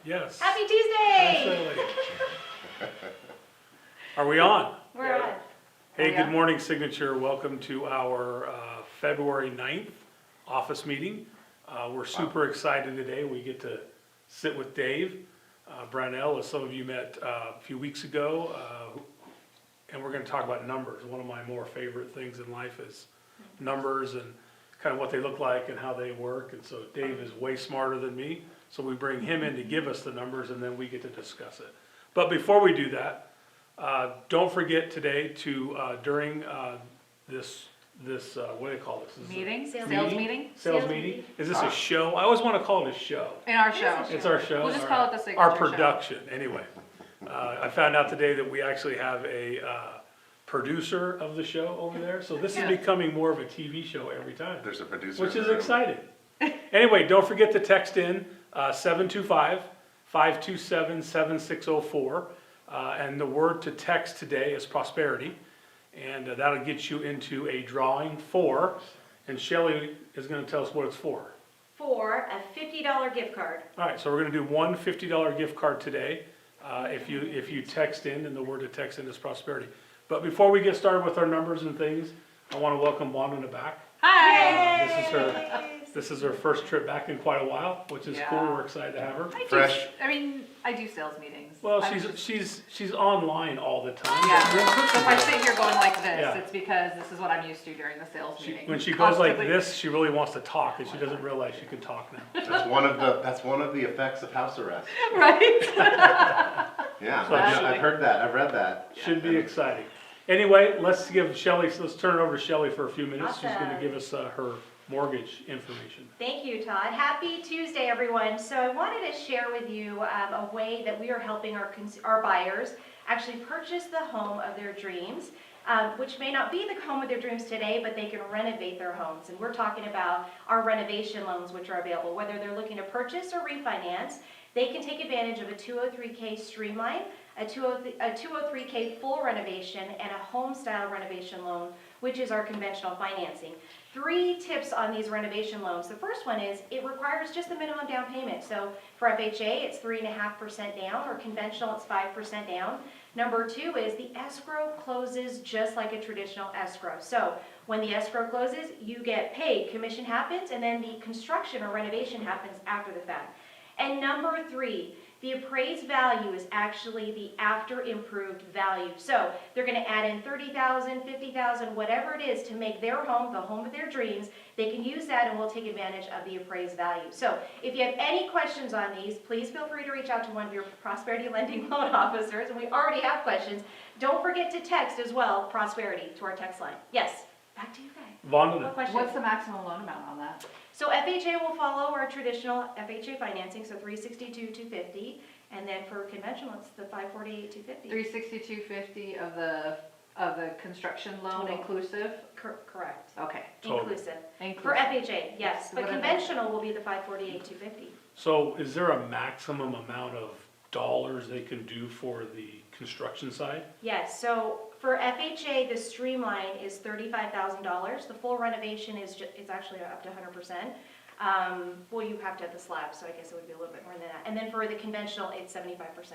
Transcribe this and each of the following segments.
Yes. Happy Tuesday! Absolutely. Are we on? We're on. Hey, good morning, Signature. Welcome to our February 9th office meeting. We're super excited today. We get to sit with Dave Brownell, as some of you met a few weeks ago, and we're going to talk about numbers. One of my more favorite things in life is numbers and kind of what they look like and how they work. And so Dave is way smarter than me, so we bring him in to give us the numbers, and then we get to discuss it. But before we do that, don't forget today to, during this what do they call this? Meeting? Sales meeting? Sales meeting? Is this a show? I always want to call it a show. In our show. It's our show? We'll just All call right. it the signature Our show. production, anyway. I found out today that we actually have a producer of the show over there, so this is Yeah. becoming more of a TV show every time, There's a producer. which in is the room. exciting. Anyway, don't forget to text in 725-527-7604, and the word to text today is prosperity, and that'll get you into a drawing for, and Shelley is going to tell us what it's for. For a $50 gift card. All right, so we're gonna do one $50 gift card today, if you text in, and the word to text in is prosperity. But before we get started with our numbers and things, I wanna welcome Wanda back. Hi! This is her first trip back in quite a while, which is cool, Yeah. we're excited to have her. Fresh. I do sales meetings. Well, I'm she's online all the time. Yeah, so if I sit here going like this, Yeah. it's because this is what I'm used to during the sales meeting. When she goes like Constantly. this, she really wants to talk, and she doesn't realize she can talk now. That's one of the effects of house arrest. Right? Yeah, So I've heard that. I've read that. Should be exciting. Anyway, let's turn it over to Shelley for a few minutes. She's gonna Awesome. give us her mortgage information. Thank you, Todd. Happy Tuesday, everyone. So I wanted to share with you a way that we are helping our buyers actually purchase the home of their dreams, which may not be the home of their dreams today, but they can renovate their homes. And we're talking about our renovation loans, which are available, whether they're looking to purchase or refinance. They can take advantage of a 203K streamline, a 203K full renovation, and a home style renovation loan, which is our conventional financing. 3 tips on these renovation loans. The first one is it requires just the minimum down payment. So for FHA, it's 3.5% down, or conventional, it's 5% down. Number 2 is the escrow closes just like a traditional escrow. So when the escrow closes, you get paid, commission happens, and then the construction or renovation happens after the fact. And number 3, the appraised value is actually the after improved value. So they're going to add in $30,000, $50,000, whatever it is to make their home the home of their dreams. They can use that, and we'll take advantage of the appraised value. So if you have any questions on these, please feel free to reach out to one of your Prosperity Lending loan officers. And we already have questions. Don't forget to text as well, Prosperity, to our text line. Yes, back to you guys. What Vonda, questions? What's the maximum loan amount on that? So FHA will follow our traditional FHA financing, so $362,250, and then for conventional, it's the $548,250. 362.50 of the construction loan Total. inclusive? Correct. Okay. Total. Inclusive. For Inclusive. FHA, yes, but What are they? conventional will be the $548,250. so is there a maximum amount of dollars they can do for the construction side? Yes, so for FHA, the streamline is $35,000. The full renovation it's actually up to 100%. Well, you have to have the slab, so I guess it would be a little bit more than that. And then for the conventional, it's 75%.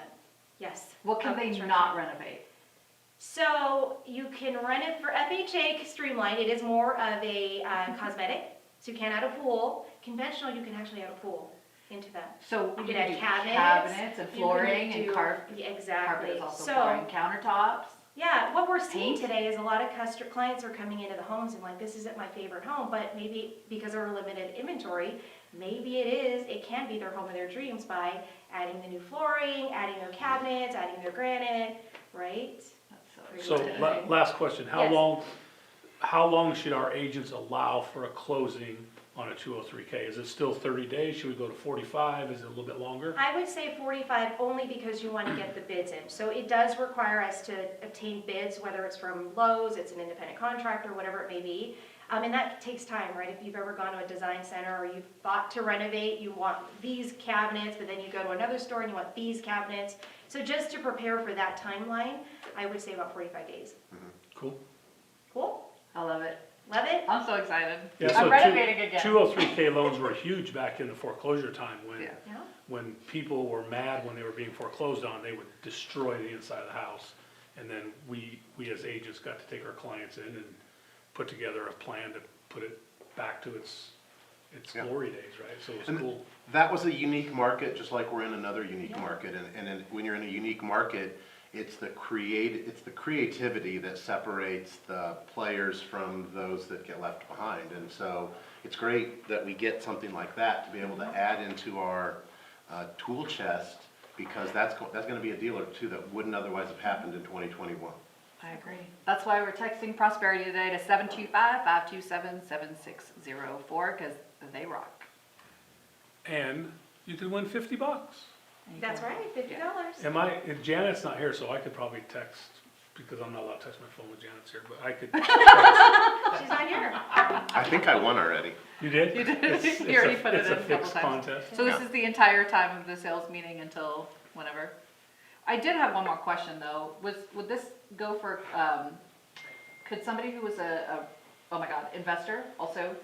Yes. What can of they construction. not renovate? So you can rent it for FHA Streamline. It is more of a cosmetic, so you can't add a pool. Conventional, you can actually add a pool into that. So You you can add do cabinets. and you can flooring do- and carpet. Yeah, exactly. Carpet is also So flooring, countertops. yeah, what we're seeing Paint? today is a lot of clients are coming into the homes and like, this isn't my favorite home, but maybe because of our limited inventory, maybe it can be their home of their dreams by adding the new flooring, adding their cabinets, adding their granite, right? That's So good. last question, Yes. how long should our agents allow for a closing on a 203K? Is it still 30 days? Should we go to 45? Is it a little bit longer? I would say 45 only because you want to get the bids in. So it does require us to obtain bids, whether it's from Lowe's, it's an independent contractor, whatever it may be. And that takes time, right? If you've ever gone to a design center or you've thought to renovate, you want these cabinets, but then you go to another store and you want these cabinets. So just to prepare for that timeline, I would say about 45 days. Cool. Cool? I love it. Love it? I'm so excited. Yeah, I'm so renovating again. 203K loans were huge back in the foreclosure time Yeah. Yeah. when people were mad when they were being foreclosed on, they would destroy the inside of the house. And then we as agents got to take our clients in and put together a plan to put it back to its Yeah. glory days, right? So it was And cool. that was a unique market, just like we're in another unique Yeah. market. When you're in a unique market, it's the creativity that separates the players from those that get left behind. And so it's great that we get something like that to be able to add into our tool chest, because that's going to be a deal or two that wouldn't otherwise have happened in 2021. I agree. That's why we're texting Prosperity today to 725-527-7604, because they rock. And you could win $50. That's right, $50. Janet's not here, so I could probably text, because I'm not allowed to text my phone when Janet's here, but I could. She's not here. I think I won already. You did? You did. It's You already a- put it it's in a a couple fixed times. contest. So this Yeah. is the entire time of the sales meeting until whenever. I did have one more question though. Would this go for, could somebody who was oh my God, investor also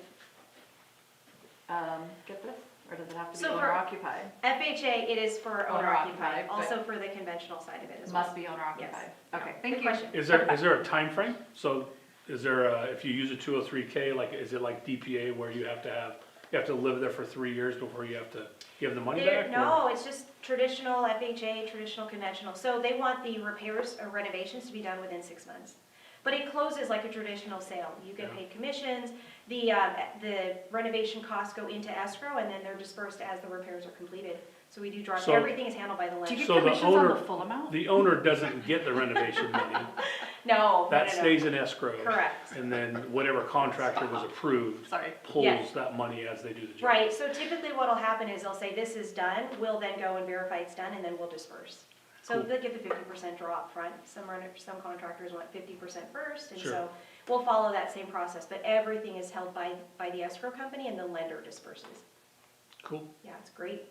get this? Or does it have to be So for- owner occupied? FHA, it is for owner Owner occupied, occupied, also for the conventional side of it as well. Must be owner occupied. Okay, Good thank you. question. Is there a time frame? So is there if you use a 203K, like, is it like DPA where you have to live there for 3 years before you have to give the money back? or- No, it's just traditional FHA, traditional conventional. So they want the repairs or renovations to be done within 6 months. But it closes like a traditional sale. You get Yeah. paid commissions, the renovation costs go into escrow, and then they're dispersed as the repairs are completed. So we do draw, So- everything is handled by the Do you lender. get So the commissions on the owner- full amount? The owner doesn't get the renovation money. No, That no. stays in escrow. Correct. And then whatever contractor was approved Sorry. pulls Yes. that money as they do the job. Right, so typically what'll happen is they'll say, this is done, we'll then go and verify it's done, and then we'll disperse. So Cool. they'll give the 50% draw up front. Some contractors want 50% first, and Sure. so we'll follow that same process, but everything is held by the escrow company, and the lender disperses. Cool. Yeah, it's great.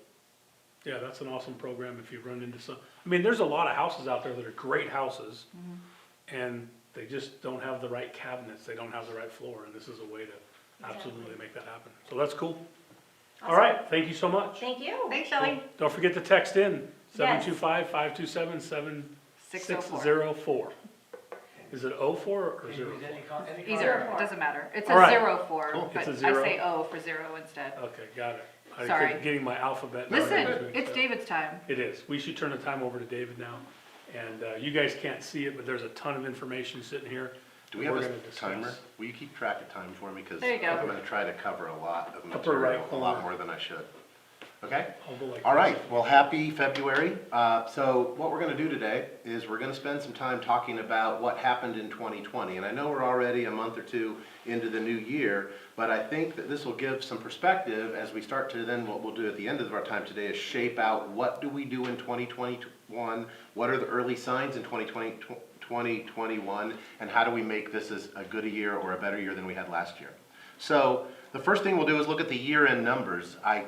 Yeah, that's an awesome program if you run into some, I mean, there's a lot of houses out there that are great houses, and they just don't have the right cabinets, they don't have the right floor, and this is a way to absolutely make that happen. So that's cool. All Awesome. right, thank you so much. Thank you. Thanks, Shelley. Don't forget to text in, Yes. 725-527-7604. Is it 04 or 04? Either, it doesn't matter. It's All a right. 04, Cool. but It's I a 0. say O for zero instead. Okay, got it. I Sorry. kept getting my alphabet. Listen, numbers mixed it's up. David's time. It is. We should turn the time over to David now. And you guys can't see it, but there's a ton of information sitting here. Do we have We're a gonna discuss. timer? Will you keep track of time for me? Because There you go. I'm going to try to cover a lot of Upper right material, a lot corner. more than I should. Okay? I'll go like All this. right, well, happy February. So what we're gonna do today is we're gonna spend some time talking about what happened in 2020. And I know we're already a month or two into the new year, but I think that this will give some perspective as we start to then, what we'll do at the end of our time today is shape out what do we do in 2021, what are the early signs in 2021, and how do we make this as a good a year or a better year than we had last year. So the first thing we'll do is look at the year-end numbers. We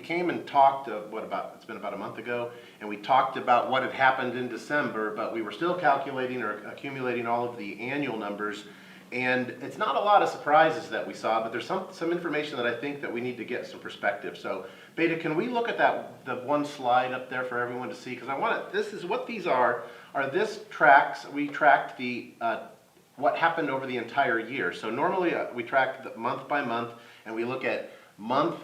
came and talked, it's been about a month ago, and we talked about what had happened in December, but we were still calculating or accumulating all of the annual numbers. And it's not a lot of surprises that we saw, but there's some information that I think that we need to get some perspective. So Beta, can we look at the one slide up there for everyone to see? Because this is what these are this tracks, we tracked what happened over the entire year. So normally we track month by month, and we look at month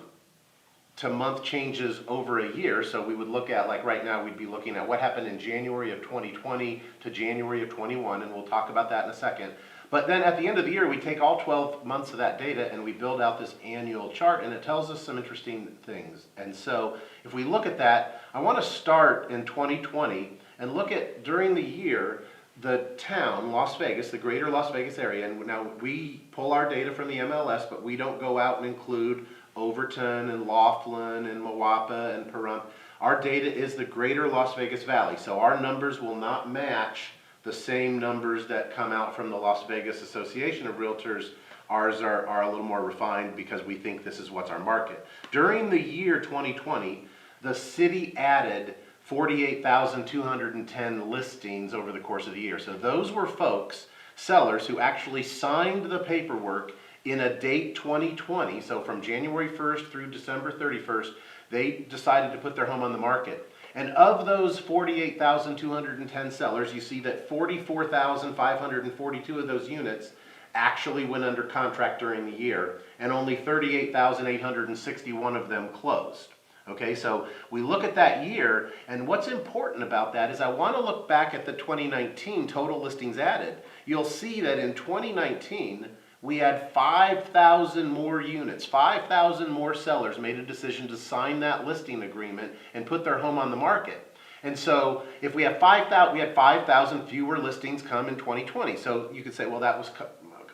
to month changes over a year. So we would look at, like right now, we'd be looking at what happened in January of 2020 to January of 21, and we'll talk about that in a second. But then at the end of the year, we take all 12 months of that data and we build out this annual chart, and it tells us some interesting things. And so if we look at that, I want to start in 2020 and look at, during the year, the town, Las Vegas, the greater Las Vegas area, and now we pull our data from the MLS, but we don't go out and include Overton and Laughlin and Moapa and Pahrump. Our data is the greater Las Vegas Valley, so our numbers will not match the same numbers that come out from the Las Vegas Association of Realtors. Ours are a little more refined because we think this is what's our market. During the year 2020, the city added 48,210 listings over the course of the year. So those were folks sellers who actually signed the paperwork in a date 2020, so from January 1st through December 31st, they decided to put their home on the market. And of those 48,210 sellers, you see that 44,542 of those units actually went under contract during the year, and only 38,861 of them closed. Okay, so we look at that year, and what's important about that is I want to look back at the 2019 total listings added. You'll see that in 2019, we had 5,000 more units, 5,000 more sellers made a decision to sign that listing agreement and put their home on the market. And so if we have 5,000, we had 5,000 fewer listings come in 2020. So you could say, well, that was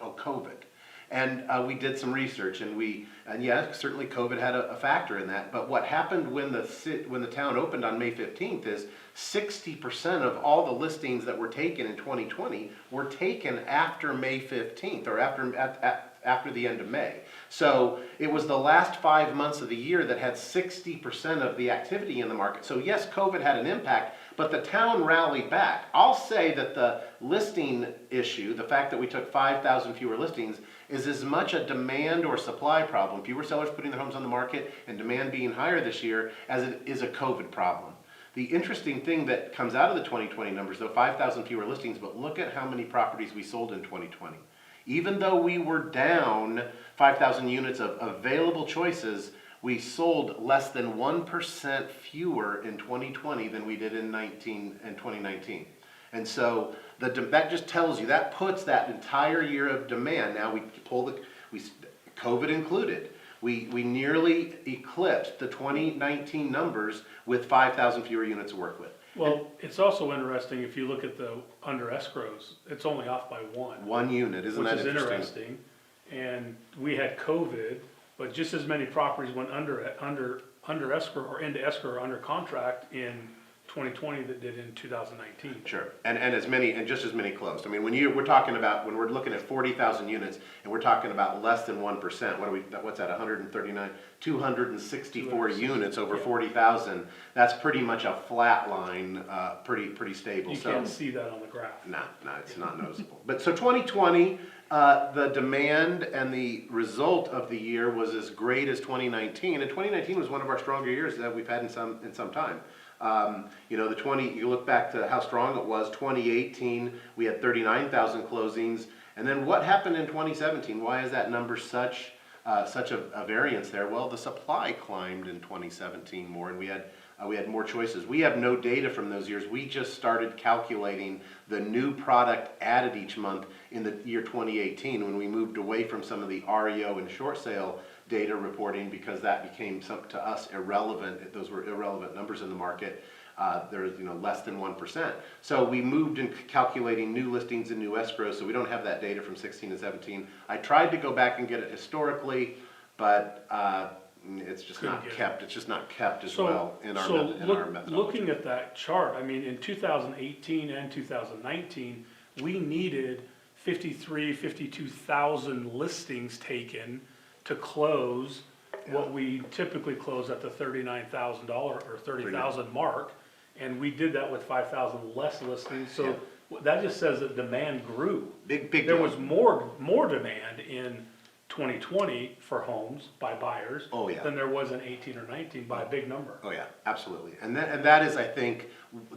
COVID. And we did some research, and yeah, certainly COVID had a factor in that. But what happened when the town opened on May 15th is 60% of all the listings that were taken in 2020 were taken after May 15th, or after the end of May. So it was the last 5 months of the year that had 60% of the activity in the market. So yes, COVID had an impact, but the town rallied back. I'll say that the listing issue, the fact that we took 5,000 fewer listings, is as much a demand or supply problem, fewer sellers putting their homes on the market and demand being higher this year, as it is a COVID problem. The interesting thing that comes out of the 2020 numbers, though, 5,000 fewer listings, but look at how many properties we sold in 2020. Even though we were down 5,000 units of available choices, we sold less than 1% fewer in 2020 than we did in 2019. And so that just tells you, that puts that entire year of demand. Now COVID included, we nearly eclipsed the 2019 numbers with 5,000 fewer units to work with. Well, it's also interesting, if you look at the under escrows, it's only off by one. One unit, isn't that interesting? Which is interesting. And we had COVID, but just as many properties went under escrow or into escrow or under contract in 2020 that did in 2019. Sure, and just as many closed. I mean, when we're looking at 40,000 units, and we're talking about less than 1%, what's that, 139, 264 units over 40,000, that's pretty much a flat line, pretty stable. You can't see that on the graph. No, it's not noticeable. But so 2020, the demand and the result of the year was as great as 2019, and 2019 was one of our stronger years that we've had in some time. You look back to how strong it was, 2018, we had 39,000 closings. And then what happened in 2017? Why is that number such a variance there? Well, the supply climbed in 2017 more, and we had more choices. We have no data from those years. We just started calculating the new product added each month in the year 2018, when we moved away from some of the REO and short sale data reporting, because that became to us irrelevant. Those were irrelevant numbers in the market. There's less than 1%. So we moved in calculating new listings and new escrow, so we don't have that data from 16 and 17. I tried to go back and get it historically, but it's just not kept. It's just not kept as well in our methodology. Looking at that chart, I mean, in 2018 and 2019, we needed 52,000 listings taken to close what we typically close at the $39,000 or 30,000 mark, and we did that with 5,000 less listings. So that just says that demand grew. Big. There was more demand in 2020 for homes by buyers than there was in 18 or 19 by a big number. Oh yeah, absolutely. And that is, I think,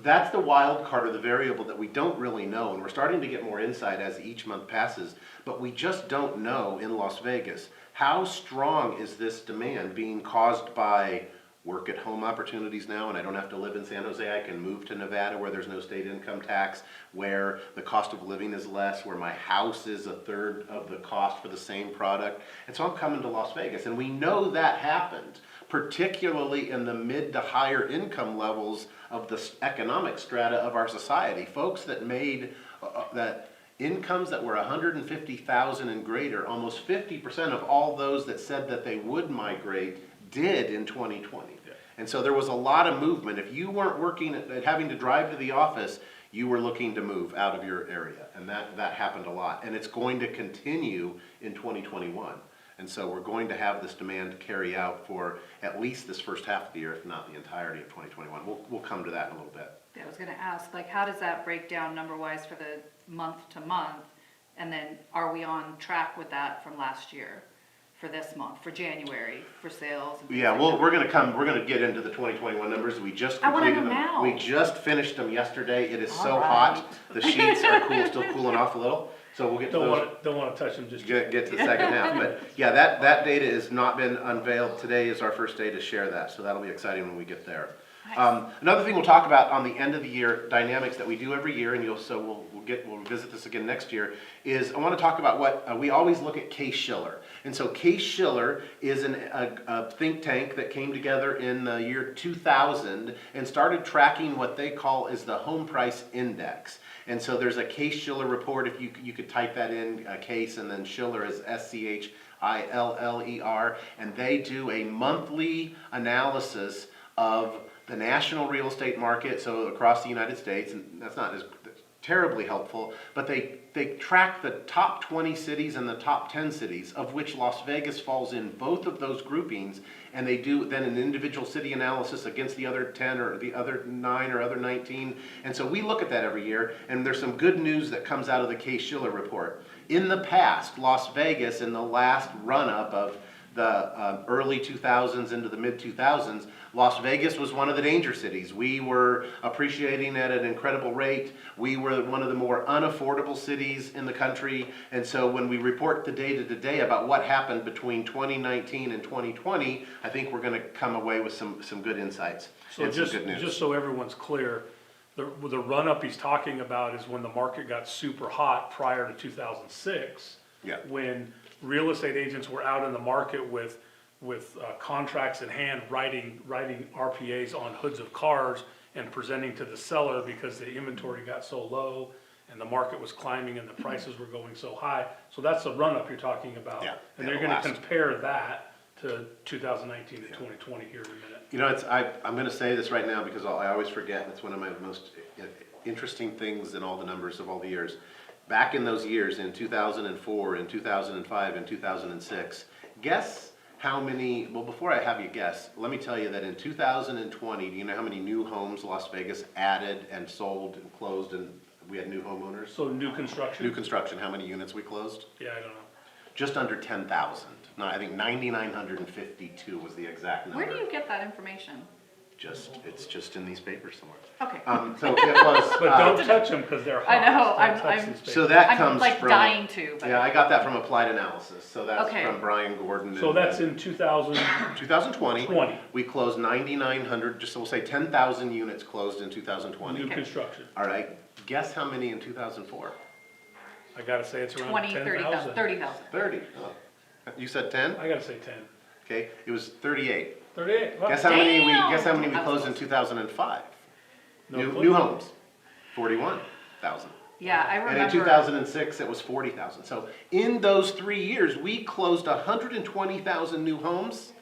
that's the wild card, or the variable that we don't really know, and we're starting to get more insight as each month passes, but we just don't know in Las Vegas. How strong is this demand being caused by work at home opportunities now, and I don't have to live in San Jose, I can move to Nevada where there's no state income tax, where the cost of living is less, where my house is a third of the cost for the same product, and so I'm coming to Las Vegas. And we know that happened, particularly in the mid to higher income levels of the economic strata of our society. Folks that made incomes that were $150,000 and greater, almost 50% of all those that said that they would migrate did in 2020. Yeah. And so there was a lot of movement. If you weren't working at having to drive to the office, you were looking to move out of your area. And that happened a lot. And it's going to continue in 2021. And so we're going to have this demand carry out for at least this first half of the year, if not the entirety of 2021. We'll come to that in a little bit. I was gonna ask, how does that break down number-wise for the month to month? And then are we on track with that from last year for this month, for January, for sales? and things Yeah, like well, that? we're gonna get into the 2021 numbers. We just I wanna completed know them. now. We just finished them yesterday. It is so All hot. right. The sheets are still cooling off a little. So we'll get to those. Don't wanna touch them just yet. Get to the second half, but yeah, that data has not been unveiled. Today is our first day to share that, so that'll be exciting when we get there. Another thing we'll talk about on the end of the year dynamics that we do every year, and we'll visit this again next year, is I want to talk about what we always look at Case Schiller. And so Case Schiller is a think tank that came together in the year 2000 and started tracking what they call is the home price index. And so there's a Case Schiller report, if you could type that in, Case, and then Schiller is Schiller, and they do a monthly analysis of the national real estate market, so across the United States, and that's not as terribly helpful, but they track the top 20 cities and the top 10 cities, of which Las Vegas falls in both of those groupings, and they do then an individual city analysis against the other 10 or the other 9 or other 19. And so we look at that every year, and there's some good news that comes out of the Case Schiller report. In the past, Las Vegas, in the last run-up of the early 2000s into the mid-2000s, Las Vegas was one of the danger cities. We were appreciating at an incredible rate. We were one of the more unaffordable cities in the country. And so when we report the data today about what happened between 2019 and 2020, I think we're going to come away with some good insights So and some good news. just so everyone's clear, the run-up he's talking about is when the market got super hot prior to 2006. Yeah. When real estate agents were out in the market with contracts in hand, writing RPAs on hoods of cars and presenting to the seller because the inventory got so low and the market was climbing and the prices were going so high. So that's the run-up you're talking about. Yeah, And they're it'll gonna last. compare that to 2019 to 2020 here in a minute. You know, I'm going to say this right now because I always forget. It's one of my most interesting things in all the numbers of all the years. Back in those years, in 2004, in 2005, and 2006, guess how many, well, before I have you guess, let me tell you that in 2020, do you know how many new homes Las Vegas added and sold and closed, and we had new homeowners? So new construction? New construction, how many units we closed? Yeah, I don't know. Just under 10,000. No, I think 9,952 was the exact number. Where do you get that information? It's just in these papers somewhere. Okay. So it was. But don't touch them because they're hot. I know, Don't touch I'm- these So papers. that I'm comes like from. dying to, but. Yeah, I got that from Applied Analysis, so that's Okay. from Brian Gordon. So and- that's in 2020. 2020, We closed 9,900, just so we'll say 10,000 units closed in 2020. new construction. All right, guess how many in 2004? I gotta say it's around 20, 30,000, 10,000. 30,000. 30. Oh. You said 10? I gotta say 10. Okay, it was 38. 38, wow. Guess how many we Damn! closed in 2005? No clue. New homes, 41,000. Yeah, I And in remember. 2006, it was 40,000. So in those 3 years, we closed 120,000 new homes,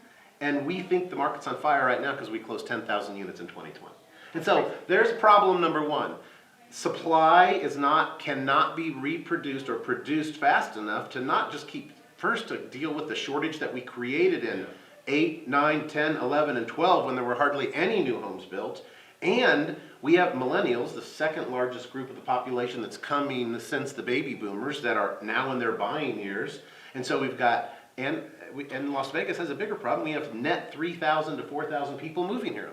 and we think the market's on fire right now because we closed 10,000 units in 2020. And so there's problem number one. Supply cannot be reproduced or produced fast enough to not just first to deal with the shortage that we created in 8, 9, 10, 11, and 12 when there were hardly any new homes built. And we have millennials, the second largest group of the population that's coming since the baby boomers that are now in their buying years. And so we've got, and Las Vegas has a bigger problem. We have net 3,000 to 4,000 people moving here.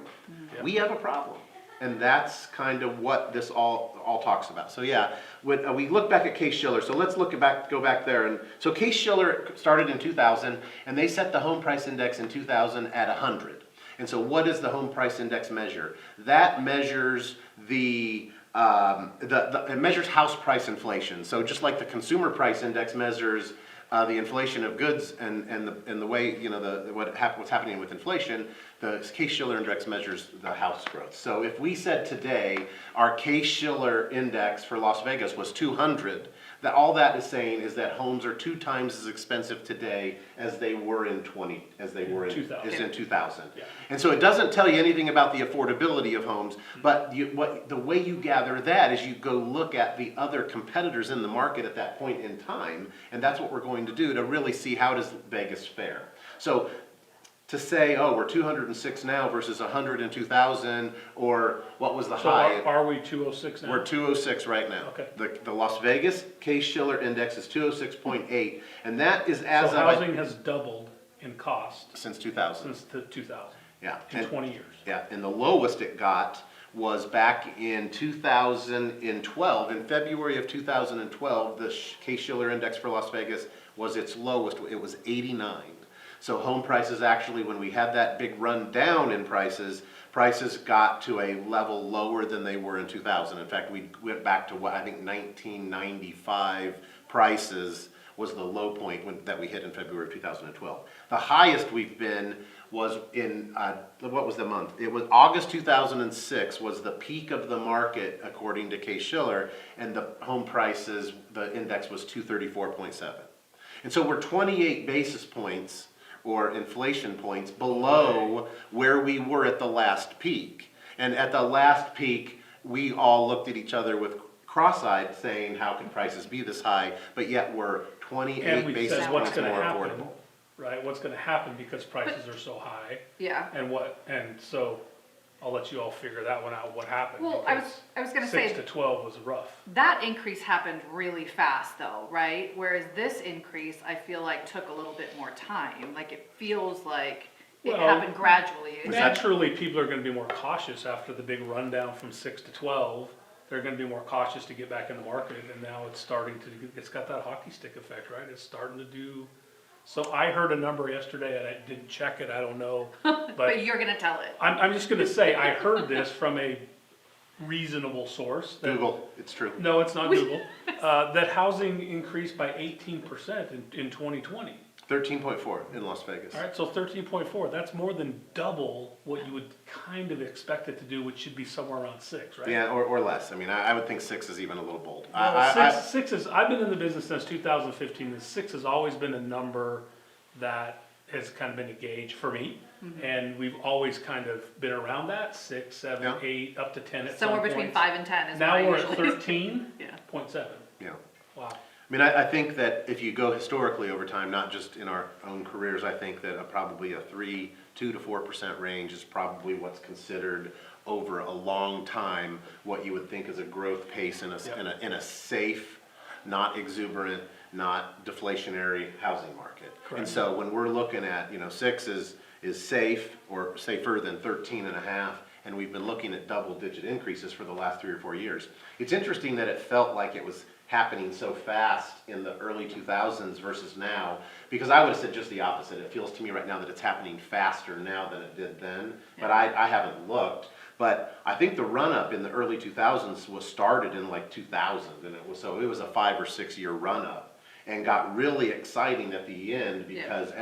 We have a problem. And that's kind of what this all talks about. So yeah, when we look back at Case Schiller, so let's go back there. And so Case Schiller started in 2000, and they set the home price index in 2000 at 100. And so what does the home price index measure? That measures it measures house price inflation. So just like the consumer price index measures the inflation of goods and the way, you know, what's happening with inflation, the Case Schiller index measures the house growth. So if we said today our Case Schiller index for Las Vegas was 200, that all that is saying is that homes are 2 times as expensive today as they were in 2000. Yeah. And so it doesn't tell you anything about the affordability of homes, but the way you gather that is you go look at the other competitors in the market at that point in time, and that's what we're going to do to really see how does Vegas fare. So to say, oh, we're 206 now versus 100 in 2000, or what was the So high? are we 206 now? We're 206 right now. Okay. The Las Vegas Case-Shiller index is 206.8, and that is as So of, housing has doubled in cost since 2000. since the 2000, Yeah. in And- 20 years. Yeah, and the lowest it got was back in 2012. In February of 2012, the Case-Shiller index for Las Vegas was its lowest. It was 89. So home prices actually, when we had that big run down in prices, prices got to a level lower than they were in 2000. In fact, we went back to what I think 1995 prices was the low point that we hit in February of 2012. The highest we've been was in, what was the month? It was August 2006 was the peak of the market according to Case-Shiller, and the home prices, the index was 234.7. And so we're 28 basis points or inflation points below where we were at the last peak. And at the last peak, we all looked at each other with cross-eyed saying, how can prices be this high? But yet we're And 28 we basis said what's points gonna more happen, affordable. right? What's gonna happen because prices are so high, Yeah. and so I'll let you all figure that one out, what happened. Well, I was gonna say, 6 to 12 was rough. that increase happened really fast though, right? Whereas this increase, I feel like took a little bit more time. Like it feels like it Well, happened gradually. Naturally, people are gonna be more cautious after the big rundown from 6 to 12. They're gonna be more cautious to get back in the market, and now it's starting to, it's got that hockey stick effect, right? It's starting to do, so I heard a number yesterday, and I didn't check it, I don't know, But but you're gonna tell it. I'm just gonna say, I heard this from a reasonable source. that- Google, it's true. No, it's not Google, that housing increased by 18% in 2020. 13.4 in Las Vegas. All right, so 13.4, that's more than double what you would kind of expect it to do, which should be somewhere around 6, right? Yeah, or less. I mean, I would think 6 is even a little bold. Well, six is, I've been in the business since 2015, and 6 has always been a number that has kind of been a gauge for me. And we've always kind of been around that, 6, 7, Yeah. 8, up to 10 at some Somewhere between points. 5 and 10 is Now what I we're at usually. 13.7. Yeah. Yeah. Wow. I mean, I think that if you go historically over time, not just in our own careers, I think that probably a 2 to 4% range is probably what's considered over a long time what you would think is a growth pace in a safe, not exuberant, not deflationary housing market. Correct. And so when we're looking at, 6 is safe or safer than 13 and a half, and we've been looking at double-digit increases for the last 3 or 4 years. It's interesting that it felt like it was happening so fast in the early 2000s versus now, because I would have said just the opposite. It feels to me right now that it's happening faster now than it did then, but I haven't looked. But I think the run-up in the early 2000s was started in like 2000, and it was a 5 or 6 year run-up, and got really exciting at the end because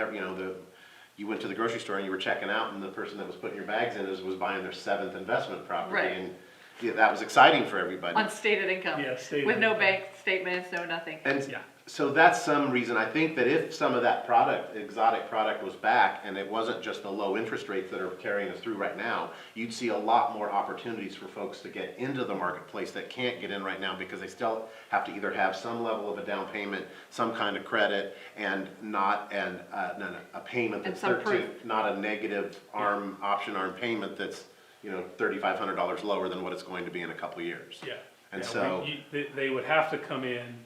you went to the grocery store and you were checking out, and the person that was putting your bags in was buying their 7th investment property, Right. and yeah, that was exciting for everybody. Unstated income. Yeah, stated With no income. bank statements, no nothing. And Yeah. so that's some reason, I think that if some of that exotic product was back, and it wasn't just the low interest rates that are carrying us through right now, you'd see a lot more opportunities for folks to get into the marketplace that can't get in right now because they still have to either have some level of a down payment, some kind of credit, and a payment And that's some proof. not a negative option arm payment that's, $3,500 lower than what it's going to be in a couple of years. Yeah. And Yeah, so- they would have to come in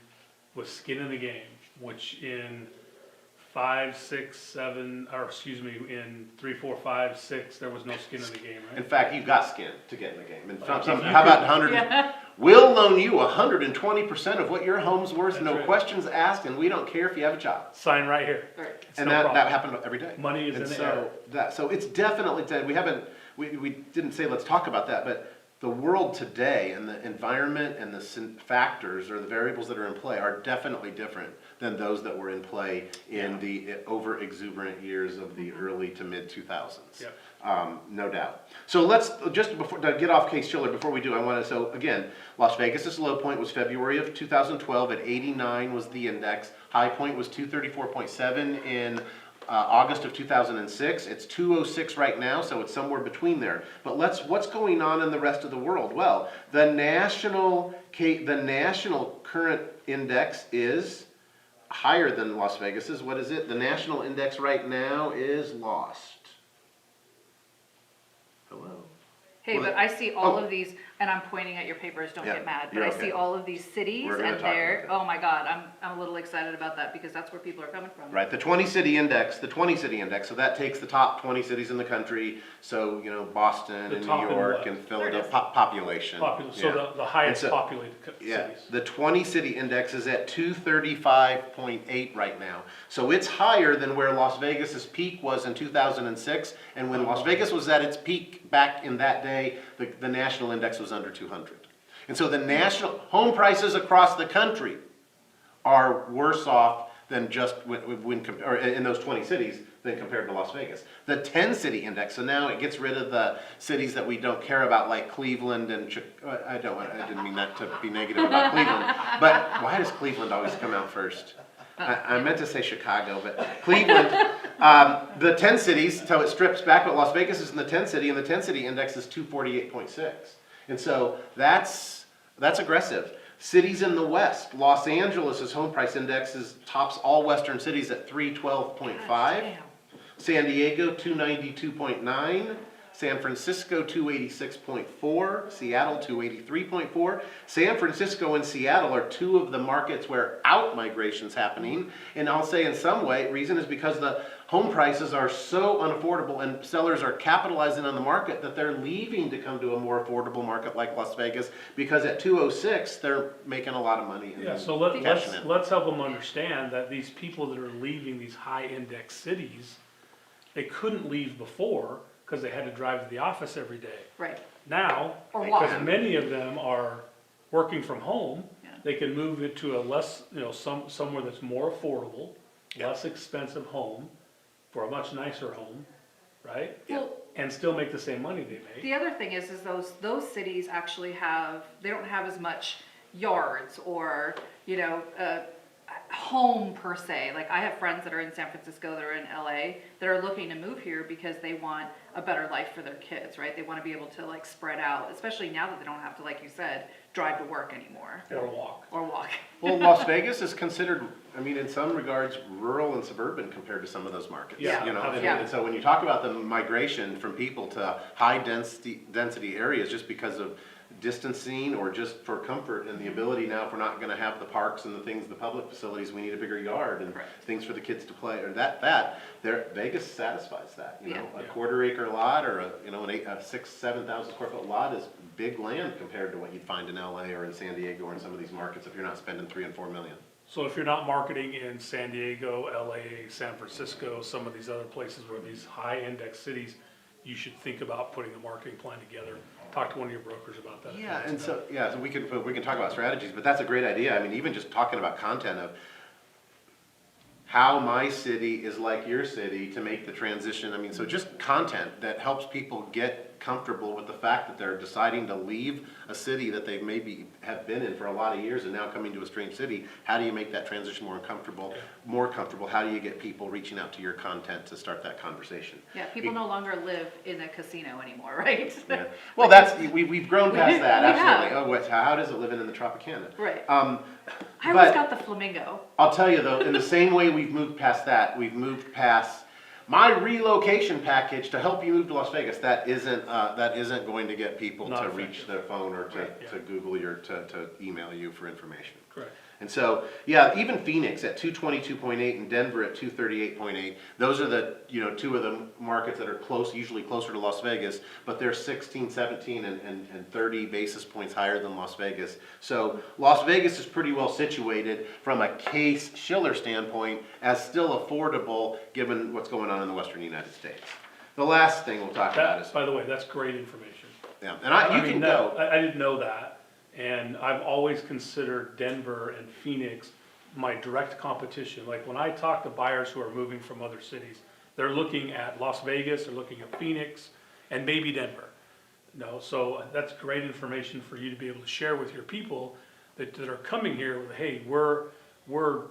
with skin in the game, which in 5, 6, 7, or excuse me, in 3, 4, 5, 6, there was no skin in the game, In right? fact, you've got skin to get in the game. And If you how about could- 100? Yeah. We'll loan you 120% of what your home's worth, That's no right. questions asked, and we don't care if you have a job. Sign right here. Right. It's And no that problem. happened every day. Money is And in the so air. so it's definitely, we didn't say let's talk about that, but the world today and the environment and the factors or the variables that are in play are definitely different than those that were in play in the over exuberant years of the early to mid 2000s. Yep. No doubt. So let's, just before, to get off Case-Shiller, before we do, so again, Las Vegas's low point was February of 2012 at 89 was the index. High point was 234.7 in August of 2006. It's 206 right now, so it's somewhere between there. But what's going on in the rest of the world? Well, the national current index is higher than Las Vegas's. What is it? The national index right now is lost. Hello. Hey, Well, but I see all oh. of these, and I'm pointing at your papers, don't Yeah, get mad, but you're I okay. see all of these cities We're gonna and talk they're, about that. oh my God, I'm a little excited about that because that's where people are coming from. Right, the 20 city index, so that takes the top 20 cities in the country. So, you know, Boston The and top New in York what? and There it Philadelphia, is. population. So Yeah. the highest And so- populated Yeah, cities. the 20 city index is at 235.8 right now. So it's higher than where Las Vegas's peak was in 2006. And when Las Vegas was at its peak back in that day, the national index was under 200. And so the national home prices across the country are worse off than just or in those 20 cities than compared to Las Vegas. The 10 city index, so now it gets rid of the cities that we don't care about, like Cleveland and I didn't mean that to be negative about Cleveland, but why does Cleveland always come out first? I meant to say Chicago, but Cleveland, the 10 cities, so it strips back, but Las Vegas is in the 10 city, and the 10 city index is 248.6. And so that's aggressive. Cities in the West, Los Angeles' home price index tops all Western cities at 312.5. Damn. San Diego, 292.9. San Francisco, 286.4. Seattle, 283.4. San Francisco and Seattle are two of the markets where out-migration's happening. And I'll say in some way, reason is because the home prices are so unaffordable and sellers are capitalizing on the market that they're leaving to come to a more affordable market like Las Vegas, because at 206, they're making a lot of money. And Yeah, so cashing in. let's help them understand that these people that are leaving these high index cities, they couldn't leave before because they had to drive to the office every day. Right, Now, Or because walk. many of them are working from home, Yeah. they can move it to a less, somewhere that's more affordable, less expensive home for a much nicer home, right? well, And still make the same money they make. the other thing is those cities actually they don't have as much yards or, home per se. Like I have friends that are in San Francisco, that are in LA, that are looking to move here because they want a better life for their kids, right? They want to be able to like spread out, especially now that they don't have to, like you said, drive to work anymore Or walk. or walk. Well, Las Vegas is considered, I mean, in some regards, rural and suburban compared to some of those markets. Yeah, You know, and, yeah. and so when you talk about the migration from people to high density areas, just because of distancing or just for comfort and the ability now, if we're not gonna have the parks and the things, the public facilities, we need a bigger yard and Correct. things for the kids to play, or Vegas satisfies that, you know? Yeah. A quarter acre lot or a 6,000-7,000 square foot lot is big land compared to what you'd find in LA or in San Diego or in some of these markets if you're not spending $3 and $4 million. So if you're not marketing in San Diego, LA, San Francisco, some of these other places where these high index cities, you should think about putting a marketing plan together. Talk to one of your brokers about that. Yeah, and so we can talk about strategies, but that's a great idea. I mean, even just talking about content of how my city is like your city to make the transition. I mean, so just content that helps people get comfortable with the fact that they're deciding to leave a city that they maybe have been in for a lot of years and now coming to a strange city. How do you make that transition more comfortable? How do you get people reaching out to your content to start that conversation? Yeah, people no longer live in a casino anymore, right? Yeah. Well, we've grown past that, We absolutely. have. How does it living in the Tropicana? Right. I but- always got the flamingo. I'll tell you though, in the same way we've moved past that, we've moved past my relocation package to help you move to Las Vegas. That isn't going to get people Not to effective. reach their phone or to, Right, yeah. to Google you or to email you for information. Correct. And so, yeah, even Phoenix at 222.8 and Denver at 238.8. Those are the, two of the markets that are usually closer to Las Vegas, but they're 16, 17, and 30 basis points higher than Las Vegas. So Las Vegas is pretty well situated from a case Schiller standpoint as still affordable given what's going on in the Western United States. The last thing we'll talk about is, By the way, that's great information. yeah, and you mean, can that- go. I didn't know that, and I've always considered Denver and Phoenix my direct competition. Like when I talk to buyers who are moving from other cities, they're looking at Las Vegas, they're looking at Phoenix, and maybe Denver. So that's great information for you to be able to share with your people that are coming here with, hey, we're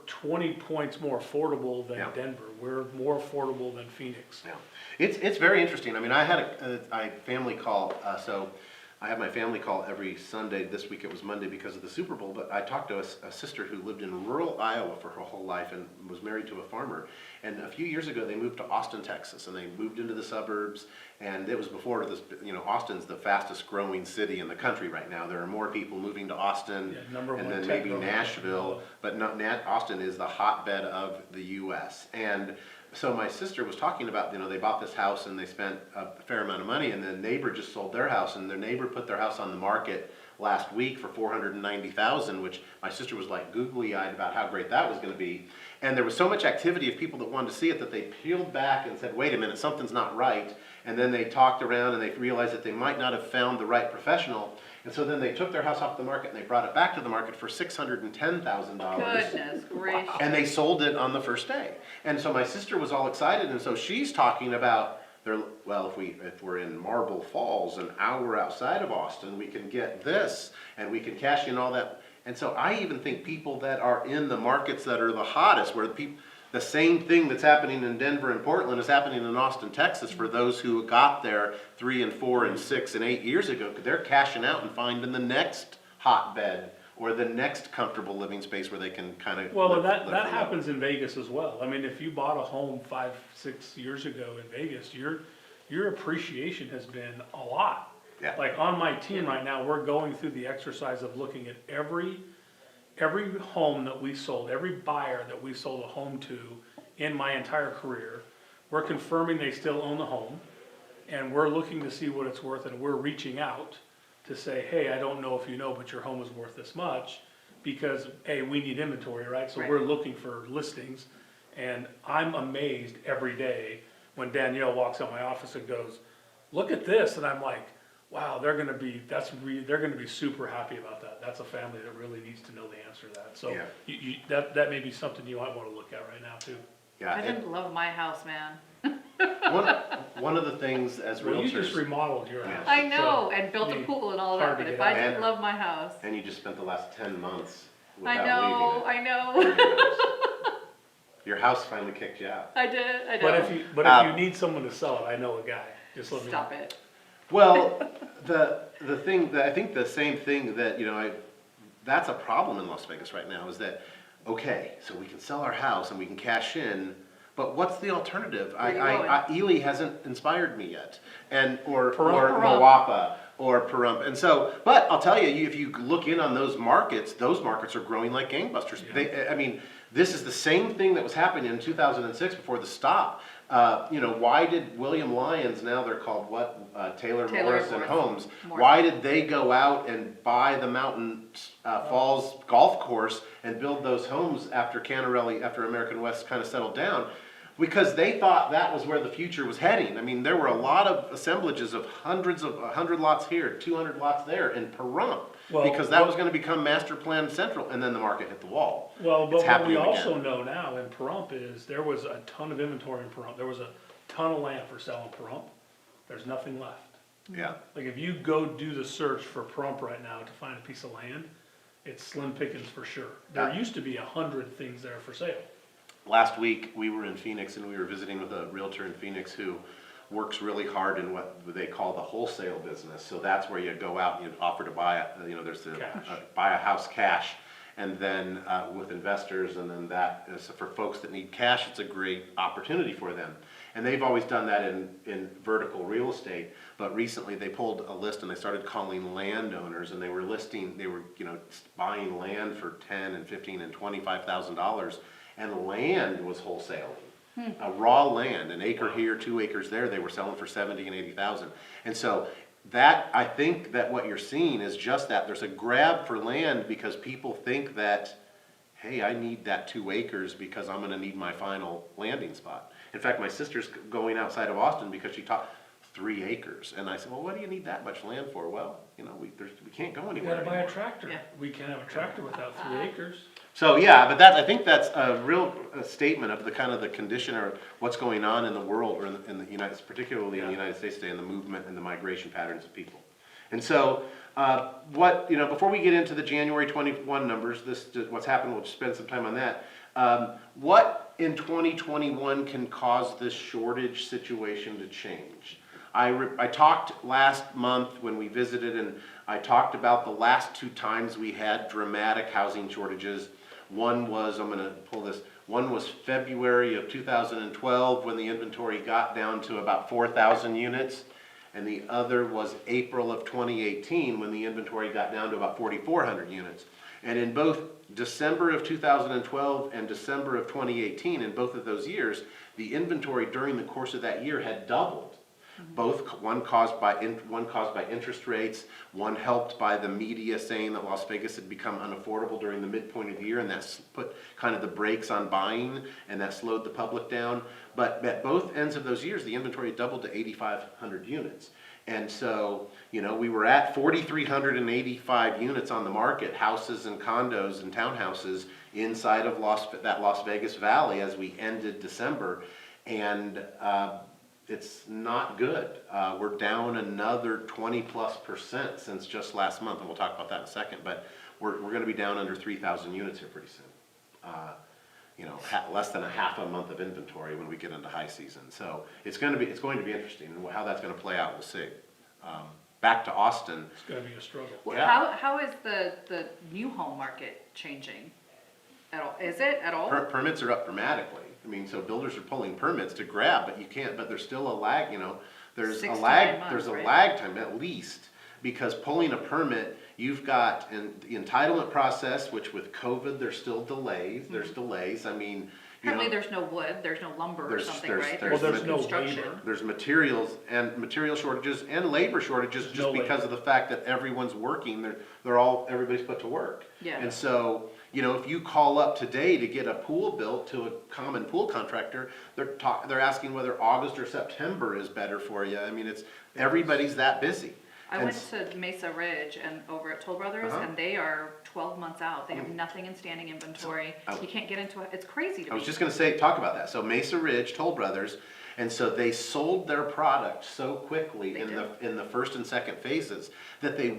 20 points more affordable than Yeah. Denver. We're more affordable than Phoenix. Yeah, it's very interesting. I mean, I had a family call, so I have my family call every Sunday. This week it was Monday because of the Super Bowl, but I talked to a sister who lived in rural Iowa for her whole life and was married to a farmer. And a few years ago, they moved to Austin, Texas, and they moved into the suburbs. And it was before this, Austin's the fastest growing city in the country right now. There are more people moving to Austin, Yeah, number and one then tech maybe growth. Nashville, but not Austin is the hotbed of the U.S. And so my sister was talking about, they bought this house and they spent a fair amount of money, and the neighbor just sold their house, and their neighbor put their house on the market last week for $490,000, which my sister was like googly-eyed about how great that was going to be. And there was so much activity of people that wanted to see it that they peeled back and said, wait a minute, something's not right. And then they talked around and they realized that they might not have found the right professional. And so then they took their house off the market and they brought it back to the market for $610,000. Goodness gracious. And they sold it on the first day. And so my sister was all excited, and so she's talking about, if we're in Marble Falls, an hour outside of Austin, we can get this, and we can cash in all that. And so I even think people that are in the markets that are the hottest, where the same thing that's happening in Denver and Portland is happening in Austin, Texas, for those who got there 3 and 4 and 6 and 8 years ago, because they're cashing out and finding the next hotbed or the next comfortable living space where they can kind of Well, live that forever. happens in Vegas as well. I mean, if you bought a home 5, 6 years ago in Vegas, your appreciation has been a lot. Yeah. Like on my team right now, we're going through the exercise of looking at every home that we sold, every buyer that we sold a home to in my entire career. We're confirming they still own the home, and we're looking to see what it's worth, and we're reaching out to say, hey, I don't know if you know, but your home is worth this much, because A, we need inventory, right? So Right. we're looking for listings, and I'm amazed every day when Danielle walks out my office and goes, look at this, and I'm like, wow, they're gonna be super happy about that. That's a family that really needs to know the answer to that. So Yeah. that may be something you might wanna look at right now too. Yeah, I and didn't love my house, man. one of the things as Well, you just realtors, remodeled your Yeah. house. I know, so and built a you- pool and all hard that, to but if get I out. didn't And- love my house. and you just spent the last 10 months I without know, leaving I know. it. Your house finally kicked you out. I did, I But know. if you need someone to sell it, I know a guy. Just let me know. Stop it. Well, the thing that I think the same thing that that's a problem in Las Vegas right now is that okay, so we can sell our house and we can cash in, but what's the alternative? Where you Ely hasn't inspired me yet, or Pahrump. Moapa or Pahrump, and so. But I'll tell you, if you look in on those markets are growing like gangbusters. Yeah. This is the same thing that was happening in 2006 before the stop. Why did William Lyons, now they're called what? Taylor Morrison Homes. Why did they go out and buy the Mountain Falls golf course and build those homes after American West kind of settled down? Because they thought that was where the future was heading. I mean, there were a lot of assemblages of 100 lots here, 200 lots there in Pahrump. Because that was going to become master plan central, and then the market hit the wall. Well, It's but what we happening also again. know now in Pahrump is there was a ton of inventory in Pahrump. There was a ton of land for sale in Pahrump. There's nothing left. Yeah. Like if you go do the search for Pahrump right now to find a piece of land, it's slim pickings for sure. There Yeah. used to be 100 things there for sale. Last week, we were in Phoenix and we were visiting with a realtor in Phoenix who works really hard in what they call the wholesale business. So that's where you go out and you offer to buy there's the Cash. buy a house cash, and then with investors, and then that is for folks that need cash. It's a great opportunity for them, and they've always done that in vertical real estate. But recently, they pulled a list and they started calling landowners, and they were buying land for $10,000 and $15,000 and $25,000. And land was wholesaling. Raw land, an acre here, 2 acres there, they were selling for $70,000 and $80,000. And so I think that what you're seeing is just that. There's a grab for land because people think that, hey, I need that 2 acres because I'm gonna need my final landing spot. In fact, my sister's going outside of Austin because she taught 3 acres. And I said, well, what do you need that much land for? Well, we can't go You anywhere gotta buy a anymore. tractor. Yeah. We can't have a tractor without 3 acres. So yeah, but I think that's a real statement of the kind of the condition or what's going on in the world or in the United, particularly in the United States today, and the movement and the migration patterns of people. And so, before we get into the January 21 numbers, what's happened, we'll just spend some time on that. What in 2021 can cause this shortage situation to change? I talked last month when we visited, and I talked about the last 2 times we had dramatic housing shortages. One was, I'm gonna pull this, one was February of 2012 when the inventory got down to about 4,000 units. And the other was April of 2018 when the inventory got down to about 4,400 units. And in both December of 2012 and December of 2018, in both of those years, the inventory during the course of that year had doubled. Both, one caused by interest rates, one helped by the media saying that Las Vegas had become unaffordable during the midpoint of the year, and that's put kind of the brakes on buying, and that slowed the public down. But at both ends of those years, the inventory doubled to 8,500 units. And so, you know, we were at 4,385 units on the market, houses and condos and townhouses inside of that Las Vegas Valley as we ended December. And it's not good. We're down another 20+% since just last month, and we'll talk about that in a second, but we're gonna be down under 3,000 units here pretty soon. You know, less than a half a month of inventory when we get into high season. So it's going to be interesting, and how that's gonna play out, we'll see. Back to Austin. It's gonna be a struggle. Yeah. How is the new home market changing at all? Is it at all? Permits are up dramatically. I mean, so builders are pulling permits to grab, but you can't, but there's still a lag, you know. There's 6 a to lag, 9 months, there's a right? lag time at least, because pulling a permit, you've got the entitlement process, which with COVID, there's still delays, there's delays, I mean, you know. Apparently there's no wood, there's no lumber or There's- something, there's- right? there's Well, there's no construction. labor. There's materials and material shortages and labor shortages There's just no because of the fact that everyone's working, everybody's put to work. Yeah. And so, you know, if you call up today to get a pool built to a common pool contractor, they're asking whether August or September is better for you. I mean, everybody's that busy. I And went to Mesa Ridge and over at Toll Brothers, Uh-huh. and they are 12 months out. They have nothing in standing inventory. So, You can't get into it. It's crazy to I me. was just gonna talk about that. So Mesa Ridge, Toll Brothers, and so they sold their product so quickly They in the first and second phases that they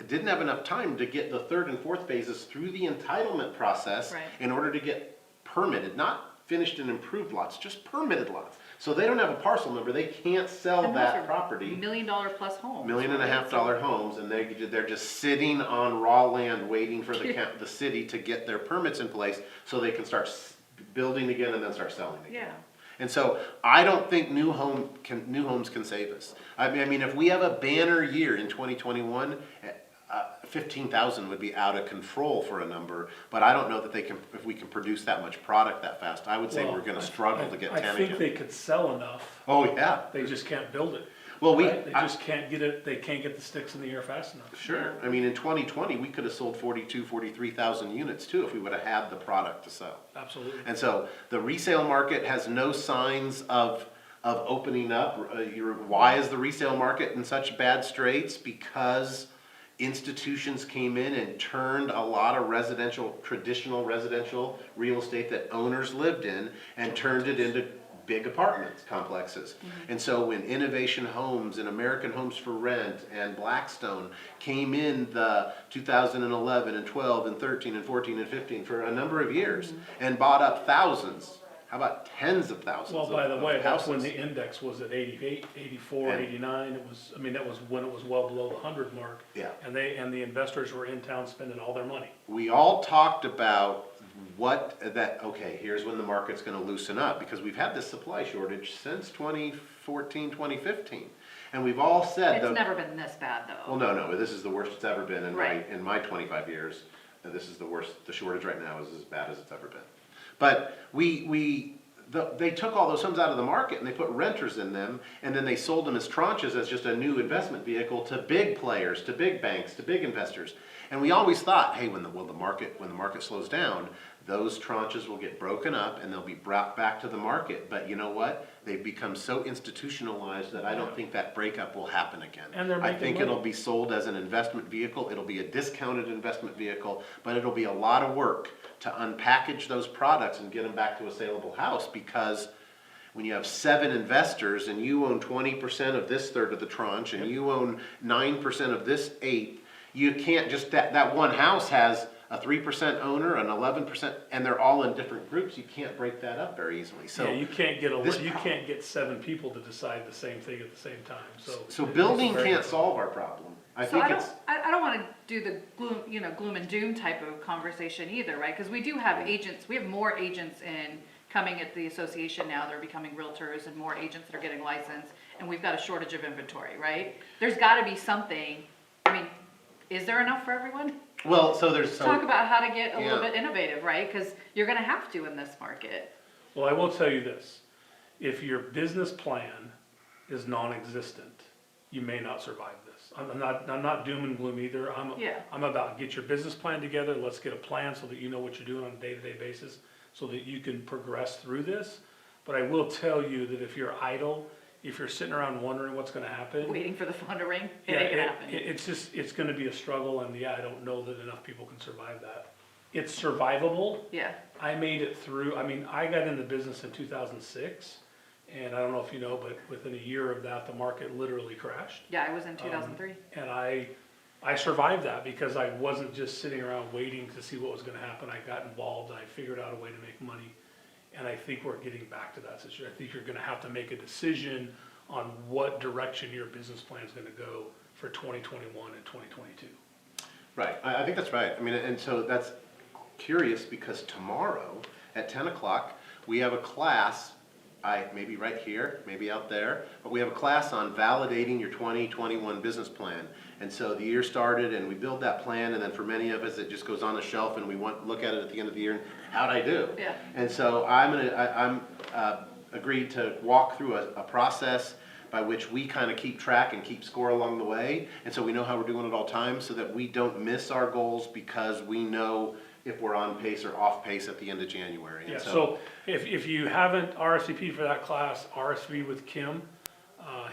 didn't have enough time to get the third and fourth phases through the entitlement process Right. in order to get permitted, not finished and improved lots, just permitted lots. So they don't have a parcel number, they can't sell And those that are property. $1 million plus homes. $1.5 million homes, and they're just sitting on raw land waiting for the city to get their permits in place so they can start building again and then start selling again. Yeah. And so I don't think new homes can save us. I mean, if we have a banner year in 2021, 15,000 would be out of control for a number, but I don't know that if we can produce that much product that fast. I would say Well, we're gonna struggle to get 10 I think again. they could sell enough, Oh, yeah. they just can't build it. Well, Right? They just can't get it, they can't get the sticks in the air fast enough. Sure. I mean, in 2020, we could have sold 43,000 units too if we would have had the product to sell. Absolutely. And so the resale market has no signs of opening up. Why is the resale market in such bad straits? Because institutions came in and turned a lot of traditional residential real estate that owners lived in and turned it into big apartment complexes. And so when Innovation Homes and American Homes for Rent and Blackstone came in the 2011 and 12 and 13 and 14 and 15 for a number of years and bought up thousands, how about tens of thousands Well, by the of way, that's when houses. the index was at 88, 84, And- 89, that was when it was well below the 100 mark. Yeah. And the investors were in town spending all their money. We all talked about okay, here's when the market's gonna loosen up, because we've had this supply shortage since 2014, 2015. And we've all said It's never been this bad well, though. no, this is the worst it's ever been Right. in my 25 years. This is the worst, the shortage right now is as bad as it's ever been. But they took all those homes out of the market and they put renters in them, and then they sold them as tranches as just a new investment vehicle to big players, to big banks, to big investors. And we always thought, hey, when the market slows down, those tranches will get broken up and they'll be brought back to the market. But you know what? They've become so institutionalized that I don't think that breakup will happen again. And they're I making think money. it'll be sold as an investment vehicle. It'll be a discounted investment vehicle, but it'll be a lot of work to unpackage those products and get them back to a saleable house, because when you have 7 investors and you own 20% of this third of the tranche and you own 9% of this eighth, you can't just, that one house has a 3% owner, an 11%, and they're all in different groups, you can't break that up very easily. So Yeah, you can't get this you can't get 7 people to decide the same thing at the same time, So building can't solve our problem. I So think I don't, it's, I don't wanna do the gloom and doom type of conversation either, right? Cause we do have agents, we have more agents coming at the association now, they're becoming realtors and more agents that are getting licensed, and we've got a shortage of inventory, right? There's gotta be something, I mean, is there enough for everyone? well, so there's some. Talk about how to get a little Yeah. bit innovative, right? Cause you're gonna have to in this market. Well, I will tell you this, if your business plan is non-existent, you may not survive this. I'm not doom and gloom either, Yeah. I'm about get your business plan together, let's get a plan so that you know what you're doing on a day-to-day basis, so that you can progress through this. But I will tell you that if you're idle, if you're sitting around wondering what's gonna happen, Waiting for the phone to ring, it yeah, ain't gonna happen. it's gonna be a struggle, and yeah, I don't know that enough people can survive that. It's survivable. Yeah, I made it through, I mean, I got into business in 2006, and I don't know if you know, but within a year of that, the market literally crashed. yeah, I was in 2003. And I survived that because I wasn't just sitting around waiting to see what was gonna happen. I got involved, I figured out a way to make money. And I think we're getting back to that situation. I think you're gonna have to make a decision on what direction your business plan is gonna go for 2021 and 2022. Right, I think that's right. I mean, and so that's curious because tomorrow at 10 o'clock, we have a class, maybe right here, maybe out there, but we have a class on validating your 2021 business plan. And so the year started and we build that plan, and then for many of us, it just goes on the shelf and we look at it at the end of the year and how'd I do? Yeah. And so I'm agreed to walk through a process by which we kind of keep track and keep score along the way. And so we know how we're doing at all times so that we don't miss our goals because we know if we're on pace or off pace at the end of January. And Yeah, so if you haven't RSVP'd for that class, RSVP with Kim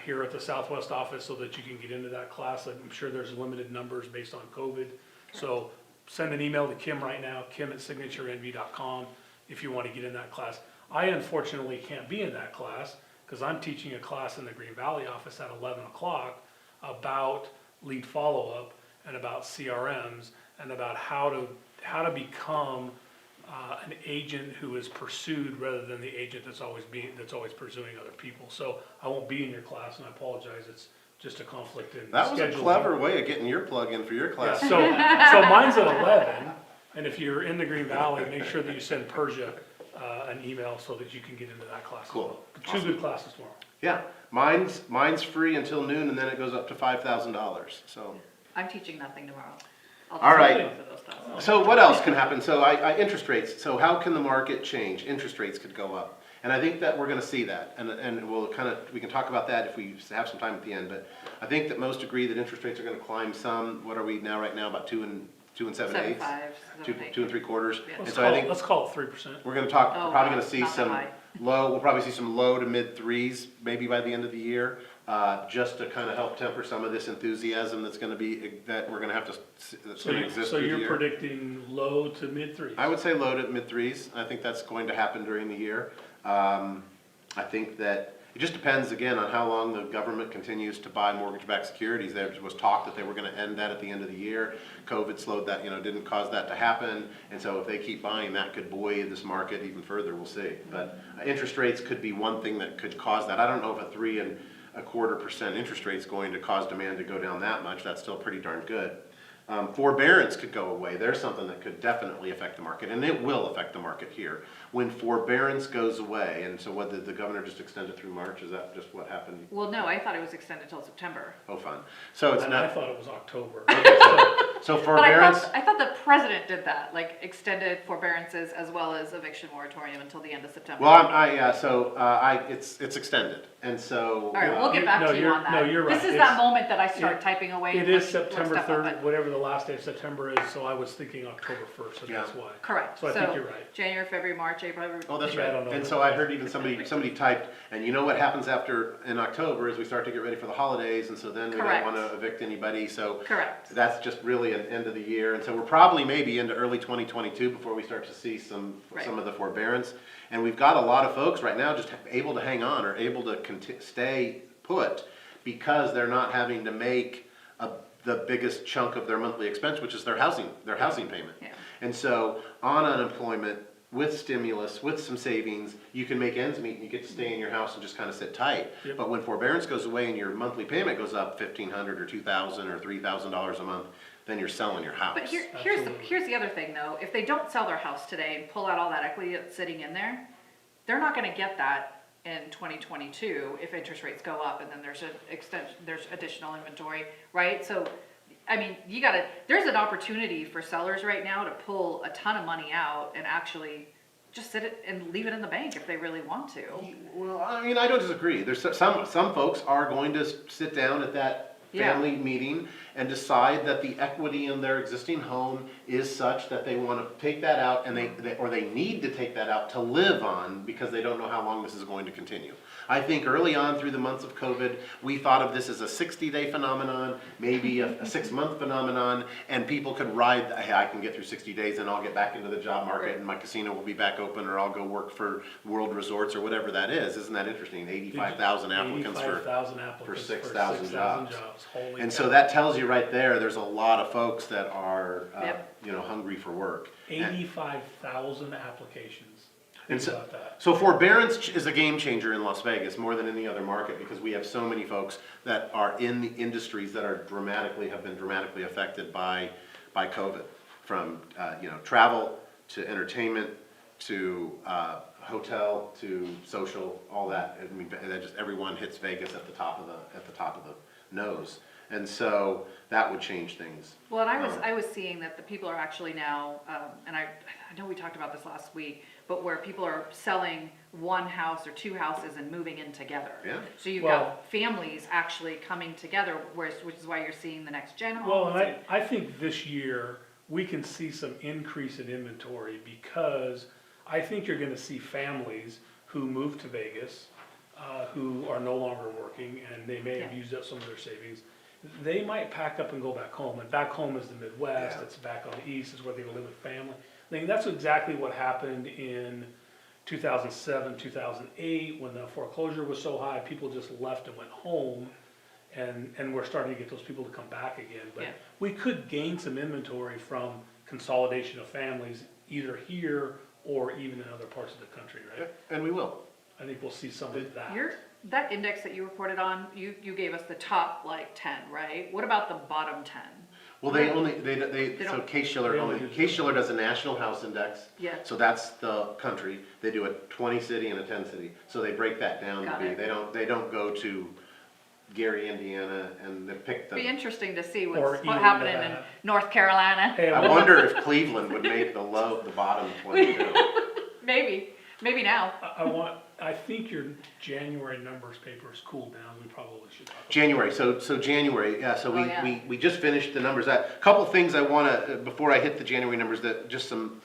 here at the Southwest office so that you can get into that class. I'm sure there's limited numbers based on COVID. So send an email to Kim right now, kim@signaturenv.com, if you want to get in that class. I unfortunately can't be in that class because I'm teaching a class in the Green Valley office at 11 o'clock about lead follow-up and about CRMs and about how to become an agent who is pursued rather than the agent that's always pursuing other people. So I won't be in your class, and I apologize. It's just a conflict in that was a scheduling. clever way of getting your plug in for your Yeah, class. so mine's at 11, and if you're in the Green Valley, make sure that you send Persia an email so that you can get into that class as Cool. well. Awesome. Two good classes tomorrow. Yeah, mine's free until noon and then it goes up to $5,000, so. I'm teaching nothing tomorrow. I'll All just right. go for those classes. So what else can happen? So interest rates, so how can the market change? Interest rates could go up. And I think that we're gonna see that, and we can talk about that if we have some time at the end, but I think that most agree that interest rates are gonna climb some. What are we now, right now, about 2 and 7/8? 7.5, 7.8. 2 3/4. Yeah. And Let's so I think let's call it 3%. we're gonna talk, Oh, we're probably wow, gonna see not that some high. we'll probably see some low to mid threes, maybe by the end of the year, just to kind of help temper some of this enthusiasm that we're gonna have to, that's So gonna exist so through the you're year. predicting low to mid threes? I would say low to mid threes. I think that's going to happen during the year. I think that it just depends again on how long the government continues to buy mortgage-backed securities. There was talk that they were gonna end that at the end of the year. COVID slowed that, didn't cause that to happen. And so if they keep buying, that could buoy this market even further, we'll see. But interest rates could be one thing that could cause that. I don't know if a 3.25% interest rate is going to cause demand to go down that much. That's still pretty darn good. Forbearance could go away. There's something that could definitely affect the market, and it will affect the market here. When forbearance goes away, and so what, did the governor just extend it through March? Is that just what happened? Well, no, I thought it was extended till September. Oh, fun. So it's And I not, thought it was October. so But forbearance, I thought the president did that, like extended forbearances as well as eviction moratorium until the end of September. well, it's extended, and so. All right, we'll get back No, to you you're- on that. no, you're right. This is It's- that moment that I start typing away. It and is look September stuff up, 30th, but- whatever the last day of September is, so I was thinking October 1st, so that's Yeah. why. Correct. So I think you're right. January, February, March, April. Oh, that's Yeah, I right. don't know. And so I heard even somebody typed, and you know what happens in October is we start to get ready for the holidays, and so then we don't Correct. want to evict anybody, so. Correct. That's just really an end of the year, and so we're probably maybe into early 2022 before we start to see some Right. of the forbearance. And we've got a lot of folks right now just able to hang on or able to stay put because they're not having to make the biggest chunk of their monthly expense, which is their housing payment. Yeah. And so on unemployment, with stimulus, with some savings, you can make ends meet and you get to stay in your house and just kind of sit tight. Yep. But when forbearance goes away and your monthly payment goes up $1,500 or $2,000 or $3,000 a month, then you're selling your house. But Absolutely. here's the other thing though, if they don't sell their house today and pull out all that equity that's sitting in there, they're not gonna get that in 2022 if interest rates go up and then there's additional inventory, right? So, I mean, there's an opportunity for sellers right now to pull a ton of money out and actually just sit it and leave it in the bank if they really want to. Well, I mean, I don't disagree. There's some folks are going to sit down at that Yeah. family meeting and decide that the equity in their existing home is such that they want to take that out and they need to take that out to live on because they don't know how long this is going to continue. I think early on through the months of COVID, we thought of this as a 60-day phenomenon, maybe a 6-month phenomenon, and people could ride, hey, I can get through 60 days and I'll get back into the job market and my casino will be back open or I'll go work for World Resorts or whatever that is. Isn't that interesting? 85,000 applicants for 85,000 applicants 6,000 jobs. Holy And cow. so that tells you right there, there's a lot of folks that are, Yep. hungry for work. 85,000 applications. And Think so, about that. so forbearance is a game changer in Las Vegas more than any other market because we have so many folks that are in the industries that have been dramatically affected by COVID. From, travel to entertainment to, hotel to social, all that. I mean, that just everyone hits Vegas at the top of the nose. And so that would change things. Well, and I was seeing that the people are actually now, and I know we talked about this last week, but where people are selling one house or two houses and moving in together. Yeah. So you've Well- got families actually coming together, which is why you're seeing the next gen homes. Well, and I think this year, we can see some increase in inventory because I think you're gonna see families who move to Vegas, who are no longer working, and they may have Yeah. used up some of their savings. They might pack up and go back home, and back home is the Midwest, Yeah. it's back on the east, is where they live with family. I think that's exactly what happened in 2007, 2008, when the foreclosure was so high, people just left and went home. And we're starting to get those people to come back again. But Yeah. we could gain some inventory from consolidation of families, either here or even in other parts of the country, right? And we will. I think we'll see some of that. That index that you reported on, you gave us the top like 10, right? What about the bottom 10? Well, They so don't- Schiller They only do Schiller does a national house index. Yeah. So that's the country. They do a 20 city and a 10 city. So they break that down Got to be, it. they don't go to Gary, Indiana, and they pick Be the, interesting to see Or what's even happening in that. North Carolina. Hey, I wonder if Cleveland would make the bottom 22. Maybe now. I think your January numbers paper is cooled down, we probably should talk about. January, so January, yeah, so Oh, yeah. we just finished the numbers. A couple things I wanna, before I hit the January numbers, that just some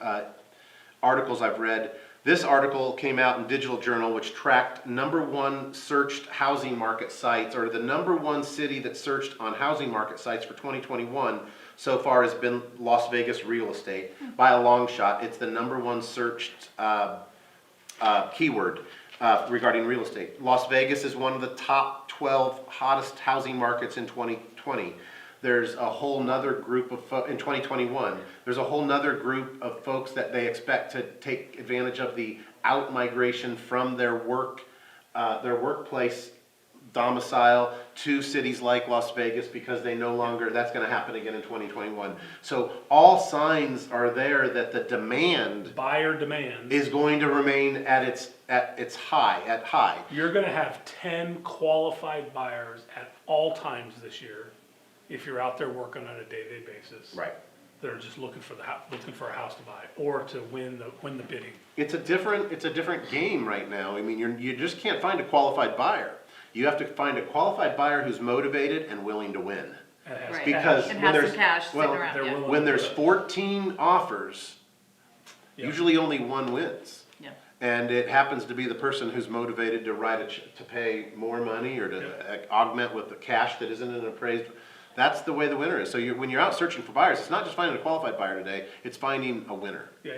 articles I've read. This article came out in Digital Journal, which tracked #1 searched housing market sites, or the #1 city that searched on housing market sites for 2021 so far has been Las Vegas real estate. By a long shot, it's the #1 searched keyword regarding real estate. Las Vegas is one of the top 12 hottest housing markets in 2020. There's a whole nother group of, in 2021, there's a whole nother group of folks that they expect to take advantage of the out-migration from their workplace domicile to cities like Las Vegas because they no longer, that's gonna happen again in 2021. So all signs are there that the demand Buyer demand, is going to remain at its high. you're gonna have 10 qualified buyers at all times this year, if you're out there working on a day-to-day basis. Right. They're just looking for a house to buy, or to win the bidding. It's a different game right now. I mean, you just can't find a qualified buyer. You have to find a qualified buyer who's motivated and willing to win. And has Right. Because And when has there's, some cash sitting well, around, they're yeah. willing- when there's 14 offers, Yeah. usually only one wins. Yeah. And it happens to be the person who's motivated to to pay more money or to augment with the cash that isn't an appraised. That's the way the winner is. So when you're out searching for buyers, it's not just finding a qualified buyer today, it's finding a winner. Yeah,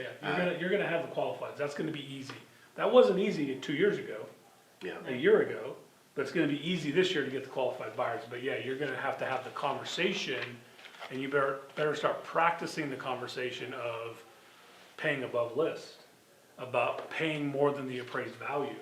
you're gonna have the qualifieds, that's gonna be easy. That wasn't easy 2 years ago, Yeah. a year ago, But it's gonna be easy this year to get the qualified buyers, but yeah, you're gonna have to have the conversation, and you better start practicing the conversation of paying above list, about paying more than the appraised value.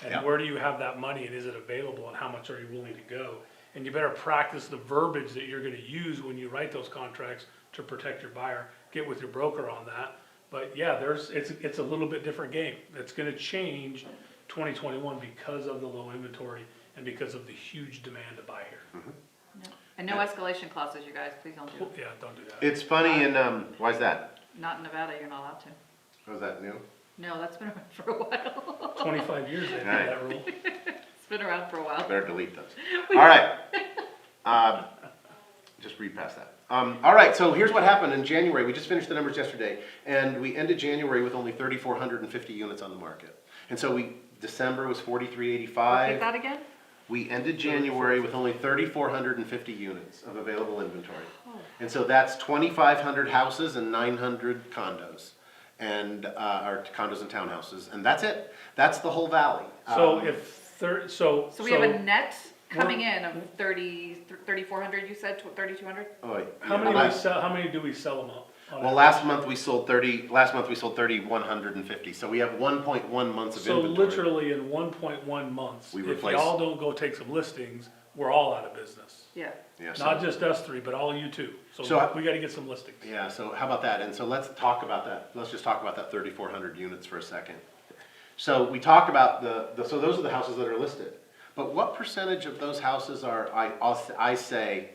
Yeah. And where do you have that money, and is it available, and how much are you willing to go? And you better practice the verbiage that you're gonna use when you write those contracts to protect your buyer, get with your broker on that. But yeah, it's a little bit different game. It's gonna change 2021 because of the low inventory and because of the huge demand to buy here. And no escalation clauses, you guys, please don't do. Yeah, don't do that. It's funny why's that? Not in Nevada, you're not allowed to. Was that new? No, that's been around for a while. 25 years they've had that rule. It's been around for a while. Better delete those. All right. Just read past that. All right, so here's what happened in January. We just finished the numbers yesterday, and we ended January with only 3,450 units on the market. And so December was Repeat 4,385. that again? We ended January with only 3,450 units of available inventory. And so that's 2,500 houses and 900 condos, and, or condos and townhouses, and that's it. That's the whole valley. So So we have a net coming in of 3,400, you said, 3,200? how many do we sell them up? Well, last month we sold 3,150, so we have 1.1 months of So inventory. literally in 1.1 months, We if replace- y'all don't go take some listings, we're all out of business. Yeah. Yeah, Not just us three, but all you too. So So- we gotta get some listings. Yeah, so how about that? And so let's talk about that. Let's just talk about that 3,400 units for a second. So we talked about so those are the houses that are listed. But what percentage of those houses are, I say,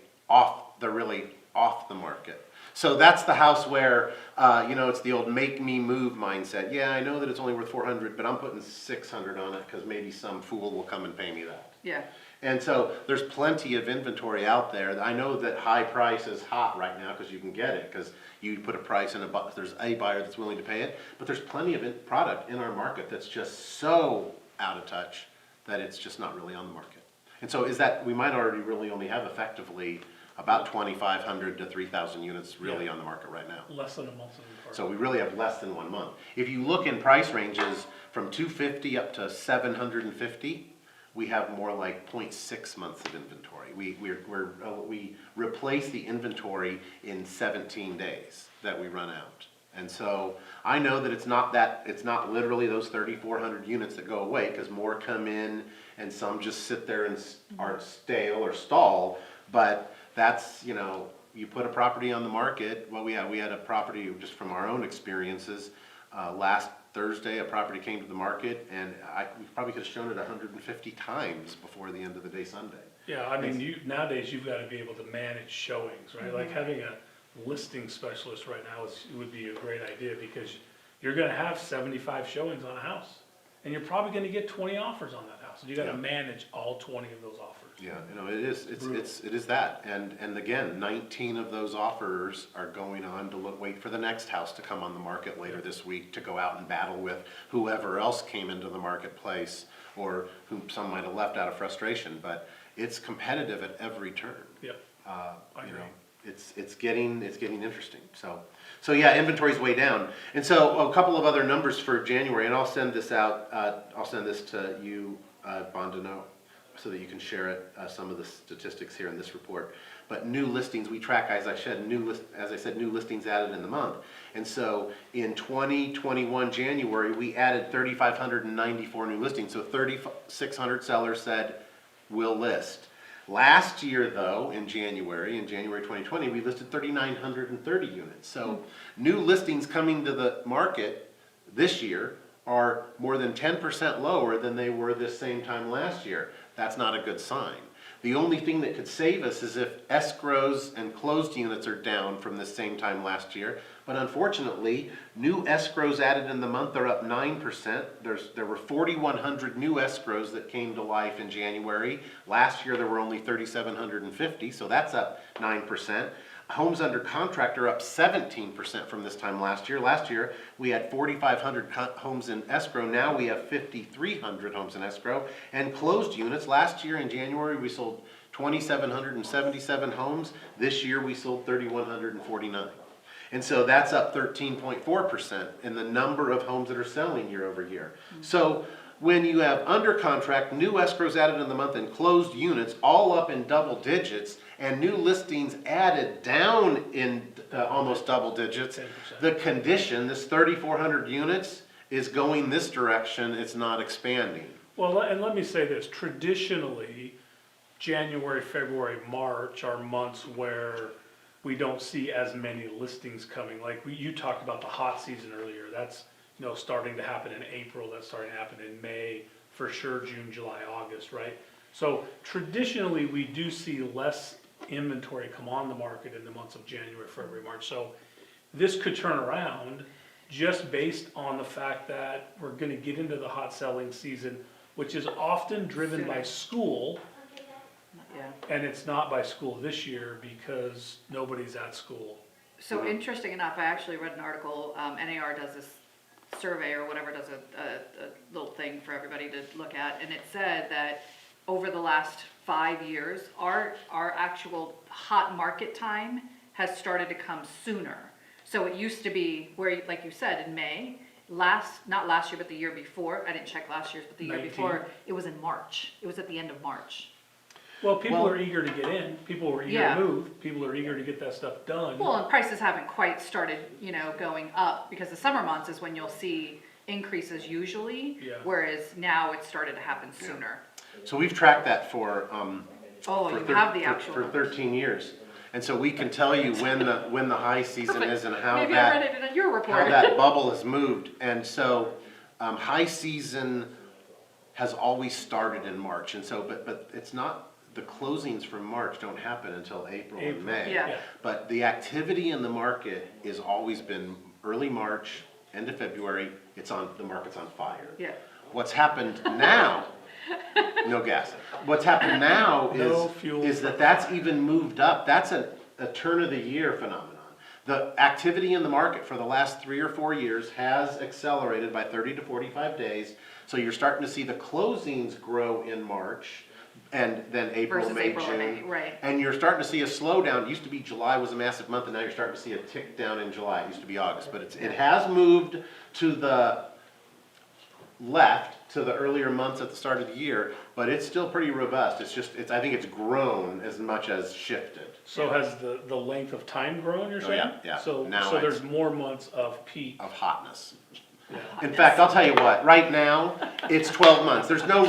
they're really off the market? So that's the house where, it's the old make me move mindset. Yeah, I know that it's only worth 400, but I'm putting 600 on it because maybe some fool will come and pay me that. Yeah. And so there's plenty of inventory out there. I know that high price is hot right now because you can get it, because you put a price in there's a buyer that's willing to pay it. But there's plenty of product in our market that's just so out of touch that it's just not really on the market. And so we might already really only have effectively about 2,500 to 3,000 units really on the market right now. Less than a month's inventory. So we really have less than 1 month. If you look in price ranges from 250 up to 750, we have more like 0.6 months of inventory. We replace the inventory in 17 days that we run out. And so I know that it's not literally those 3,400 units that go away, because more come in and some just sit there and are stale or stall. But that's, you put a property on the market. Well, we had a property just from our own experiences. Last Thursday, a property came to the market, and we probably could have shown it 150 times before the end of the day Sunday. Yeah, I mean, nowadays you've gotta be able to manage showings, right? Like having a listing specialist right now would be a great idea, because you're gonna have 75 showings on a house, and you're probably gonna get 20 offers on that house, and you gotta Yeah. manage all 20 of those offers. Yeah, it is that, and again, 19 of those offers are going on to wait for the next house to come on the market later this week, to go out and battle with whoever else came into the marketplace, or whom some might have left out of frustration, but it's competitive at every turn. Yep, I agree. It's getting interesting, so yeah, inventory's way down. And so a couple of other numbers for January, and I'll send this out, I'll send this to you, Bondano, so that you can share it, some of the statistics here in this report. But new listings, we track, as I said, new listings added in the month. And so in 2021 January, we added 3,594 new listings. So 3,600 sellers said, we'll list. Last year, though, in January 2020, we listed 3,930 units. So new listings coming to the market this year are more than 10% lower than they were this same time last year. That's not a good sign. The only thing that could save us is if escrows and closed units are down from the same time last year. But unfortunately, new escrows added in the month are up 9%. There were 4,100 new escrows that came to life in January. Last year there were only 3,750, so that's up 9%. Homes under contract are up 17% from this time last year. Last year, we had 4,500 homes in escrow. Now we have 5,300 homes in escrow. And closed units, last year in January, we sold 2,777 homes. This year, we sold 3,149. And so that's up 13.4% in the number of homes that are selling year over year. So when you have under contract, new escrows added in the month, and closed units all up in double digits, and new listings added down in almost double digits, 10%. the condition, this 3,400 units, is going this direction, it's not expanding. Well, and let me say this, traditionally, January, February, March are months where we don't see as many listings coming. Like you talked about the hot season earlier, that's, starting to happen in April, that's starting to happen in May, for sure, June, July, August, right? So traditionally, we do see less inventory come on the market in the months of January, February, March. So this could turn around just based on the fact that we're gonna get into the hot selling season, which is often driven by school, Yeah. and it's not by school this year because nobody's at school. So interesting enough, I actually read an article, NAR does this survey or whatever, does a little thing for everybody to look at, and it said that over the last 5 years, our actual hot market time has started to come sooner. So it used to be where, like you said, in May, not last year, but the year before, I didn't check last year's, but the year 19. before, it was in March. It was at the end of March. Well, people Well- are eager to get in, people are eager Yeah. to move, people are eager to get that stuff done. Well, and prices haven't quite started, going up, because the summer months is when you'll see increases usually, Yeah. whereas now it's started to happen sooner. So we've tracked that for, Oh, for you thir- have the for- actual for numbers. 13 years. And so we can tell you when the high season Perfect. is and how Maybe I read that, it in your how report. that bubble has moved. And so, high season has always started in March. And so, but it's not, the closings from March don't happen until April and April, May. Yeah. But the activity in the market has always been early March, end of February, the market's on fire. Yeah. What's happened now, no gas. What's happened now No fuel. is that's even moved up. That's a turn of the year phenomenon. The activity in the market for the last 3 or 4 years has accelerated by 30 to 45 days. So you're starting to see the closings grow in March and then April, Versus May, April and June. May, right. And you're starting to see a slowdown. It used to be July was a massive month, and now you're starting to see a tick down in July. It used to be August, but it has moved to the left to the earlier months at the start of the year, but it's still pretty robust. I think it's grown as much as shifted. So has the length of time grown, you're Oh, saying? yeah. So Now there's more months of peak. Of hotness. Yeah. In fact, I'll tell you what, right now, it's 12 months. There's no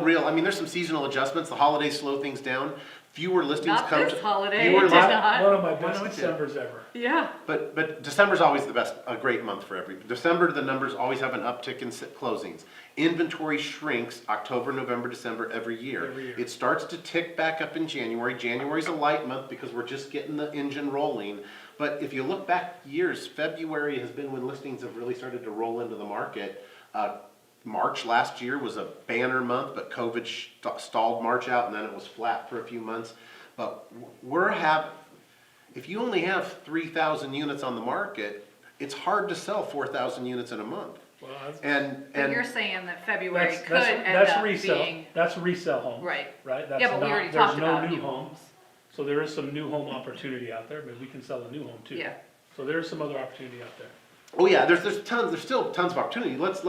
real, I mean, there's some seasonal adjustments. The holidays slow things down. Fewer listings Not come to. this holiday, fewer it did list- not. One of my best no, it did. Decembers ever. Yeah. But December's always a great month for December, the numbers always have an uptick in closings. Inventory shrinks October, November, December every year. Every year. It starts to tick back up in January. January's a light month because we're just getting the engine rolling. But if you look back years, February has been when listings have really started to roll into the market. March last year was a banner month, but COVID stalled March out, and then it was flat for a few months. But if you only have 3,000 units on the market, it's hard to sell 4,000 units in a month. Well, that's, But you're saying that February that's, could end that's up resale, being, that's resale homes. right. Right? That's Yeah, but we not- already talked about There's new no new homes. homes. So there is some new home opportunity out there, but we can sell a new home too. Yeah. So there's some other opportunity out there. Oh yeah, there's still tons of opportunity. Let's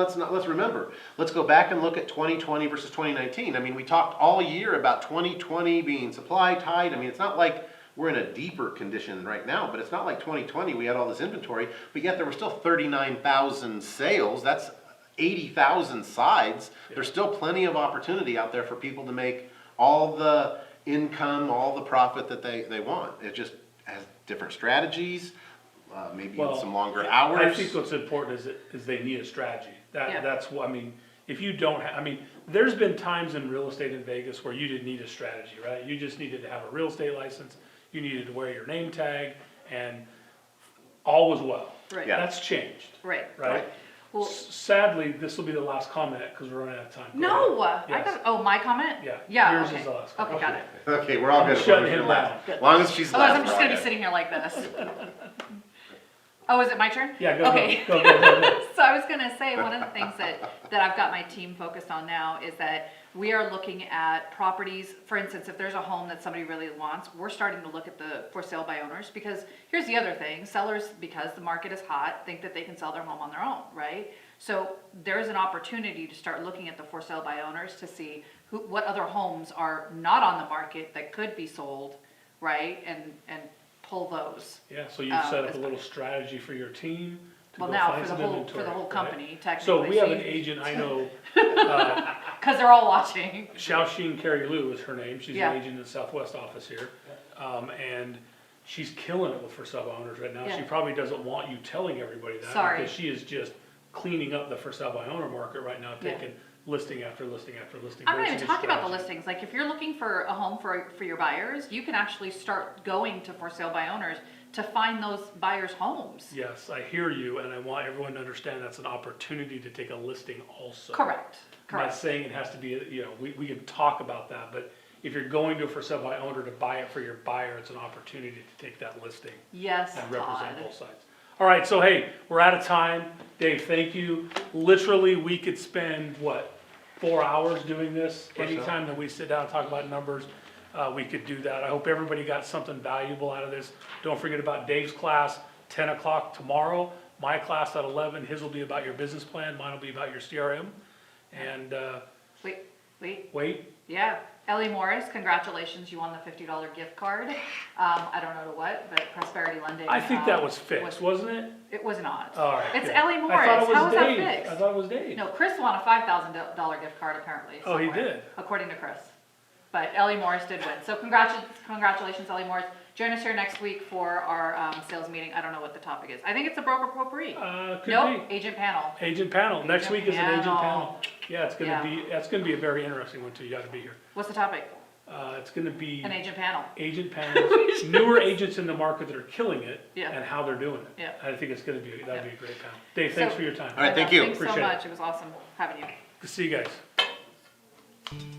remember. Let's go back and look at 2020 versus 2019. I mean, we talked all year about 2020 being supply tight. I mean, it's not like we're in a deeper condition right now, but it's not like 2020 we had all this inventory, but yet there were still 39,000 sales. That's 80,000 sides. There's still plenty of opportunity out there for people to make all the income, all the profit that they want. It just has different strategies. Maybe Well, some longer hours. I think what's important is they need a strategy. Yeah. That's what, I mean, if you don't I mean, there's been times in real estate in Vegas where you didn't need a strategy, right? You just needed to have a real estate license, you needed to wear your name tag, and all was well. Right. Yeah. That's changed, Right. right? Well, Sadly, this will be the last comment, because we're running out of time. Go no, ahead. I Yes. got, oh, my comment? Yeah, Yeah, yours okay. is the last Okay, comment. got it. Okay, we're all I'm good. as shutting long as him you're down. left. As long as she's left. Otherwise, I'm just we're gonna all be good. sitting here like this. Oh, is it my turn? Yeah, go, Okay. go. So I was gonna say, one of the things that I've got my team focused on now is that we are looking at properties, for instance, if there's a home that somebody really wants, we're starting to look at the for sale by owners, because here's the other thing, sellers, because the market is hot, think that they can sell their home on their own, right? So there's an opportunity to start looking at the for sale by owners to see what other homes are not on the market that could be sold, right? And pull those. Yeah, so you've set up as a little strategy for your team to Well, go now find for the some whole, inventory. for the whole right? company, technically. So we have an you- agent I know, Cause they're all watching. Xiaoxin Carrie Lu is her name. She's Yeah. an agent in the Southwest office here. And she's killing it with for sale by owners right now. She Yeah. probably doesn't want you telling everybody that. Sorry. Because she is just cleaning up the for sale by owner market right now, Yeah. taking listing after listing after listing. I'm not Very even good talking about the strategy. listings, like if you're looking for a home for your buyers, you can actually start going to for sale by owners to find those buyers' homes. Yes, I hear you, and I want everyone to understand that's an opportunity to take a listing also. Correct, I'm not correct. saying it has to be, you know, we can talk about that, but if you're going to a for sale by owner to buy it for your buyer, it's an opportunity to take that listing Yes, and Todd. represent both sides. All right, so hey, we're out of time. Dave, thank you. Literally, we could spend, what, 4 hours doing this? Or so. Anytime that we sit down and talk about numbers, we could do that. I hope everybody got something valuable out of this. Don't forget about Dave's class, 10 o'clock tomorrow. My class at 11, his will be about your business plan, mine will be about your CRM. And, Wait, wait, yeah, Ellie Morris, congratulations, you won the $50 gift card. I don't know to what, but Prosperity Lending. I think that was fixed, wasn't it? It was not. All right. It's good. Ellie I Morris. thought it was How is that Dave. fixed? I thought it was Dave. No, Chris won a $5,000 gift card apparently. Oh, he somewhere, did? According to Chris. But Ellie Morris did win. So congratulations, Ellie Morris. Join us here next week for our sales meeting. I don't know what the topic is. I think it's a broker potpourri. Could Nope, be. agent panel. Agent panel. Next Agent week is an agent panel. panel. Yeah, it's gonna Yeah. be, that's gonna be a very interesting one too. You gotta be here. What's the topic? It's gonna be An agent panel. agent panels, newer agents in the market that are killing it Yeah. and how they're doing it. Yeah. I think it's gonna be, that'd Yeah. be a great panel. Dave, thanks So- for your time. All right, thank you. Thanks so Appreciate it. much. It was awesome having you. See you guys.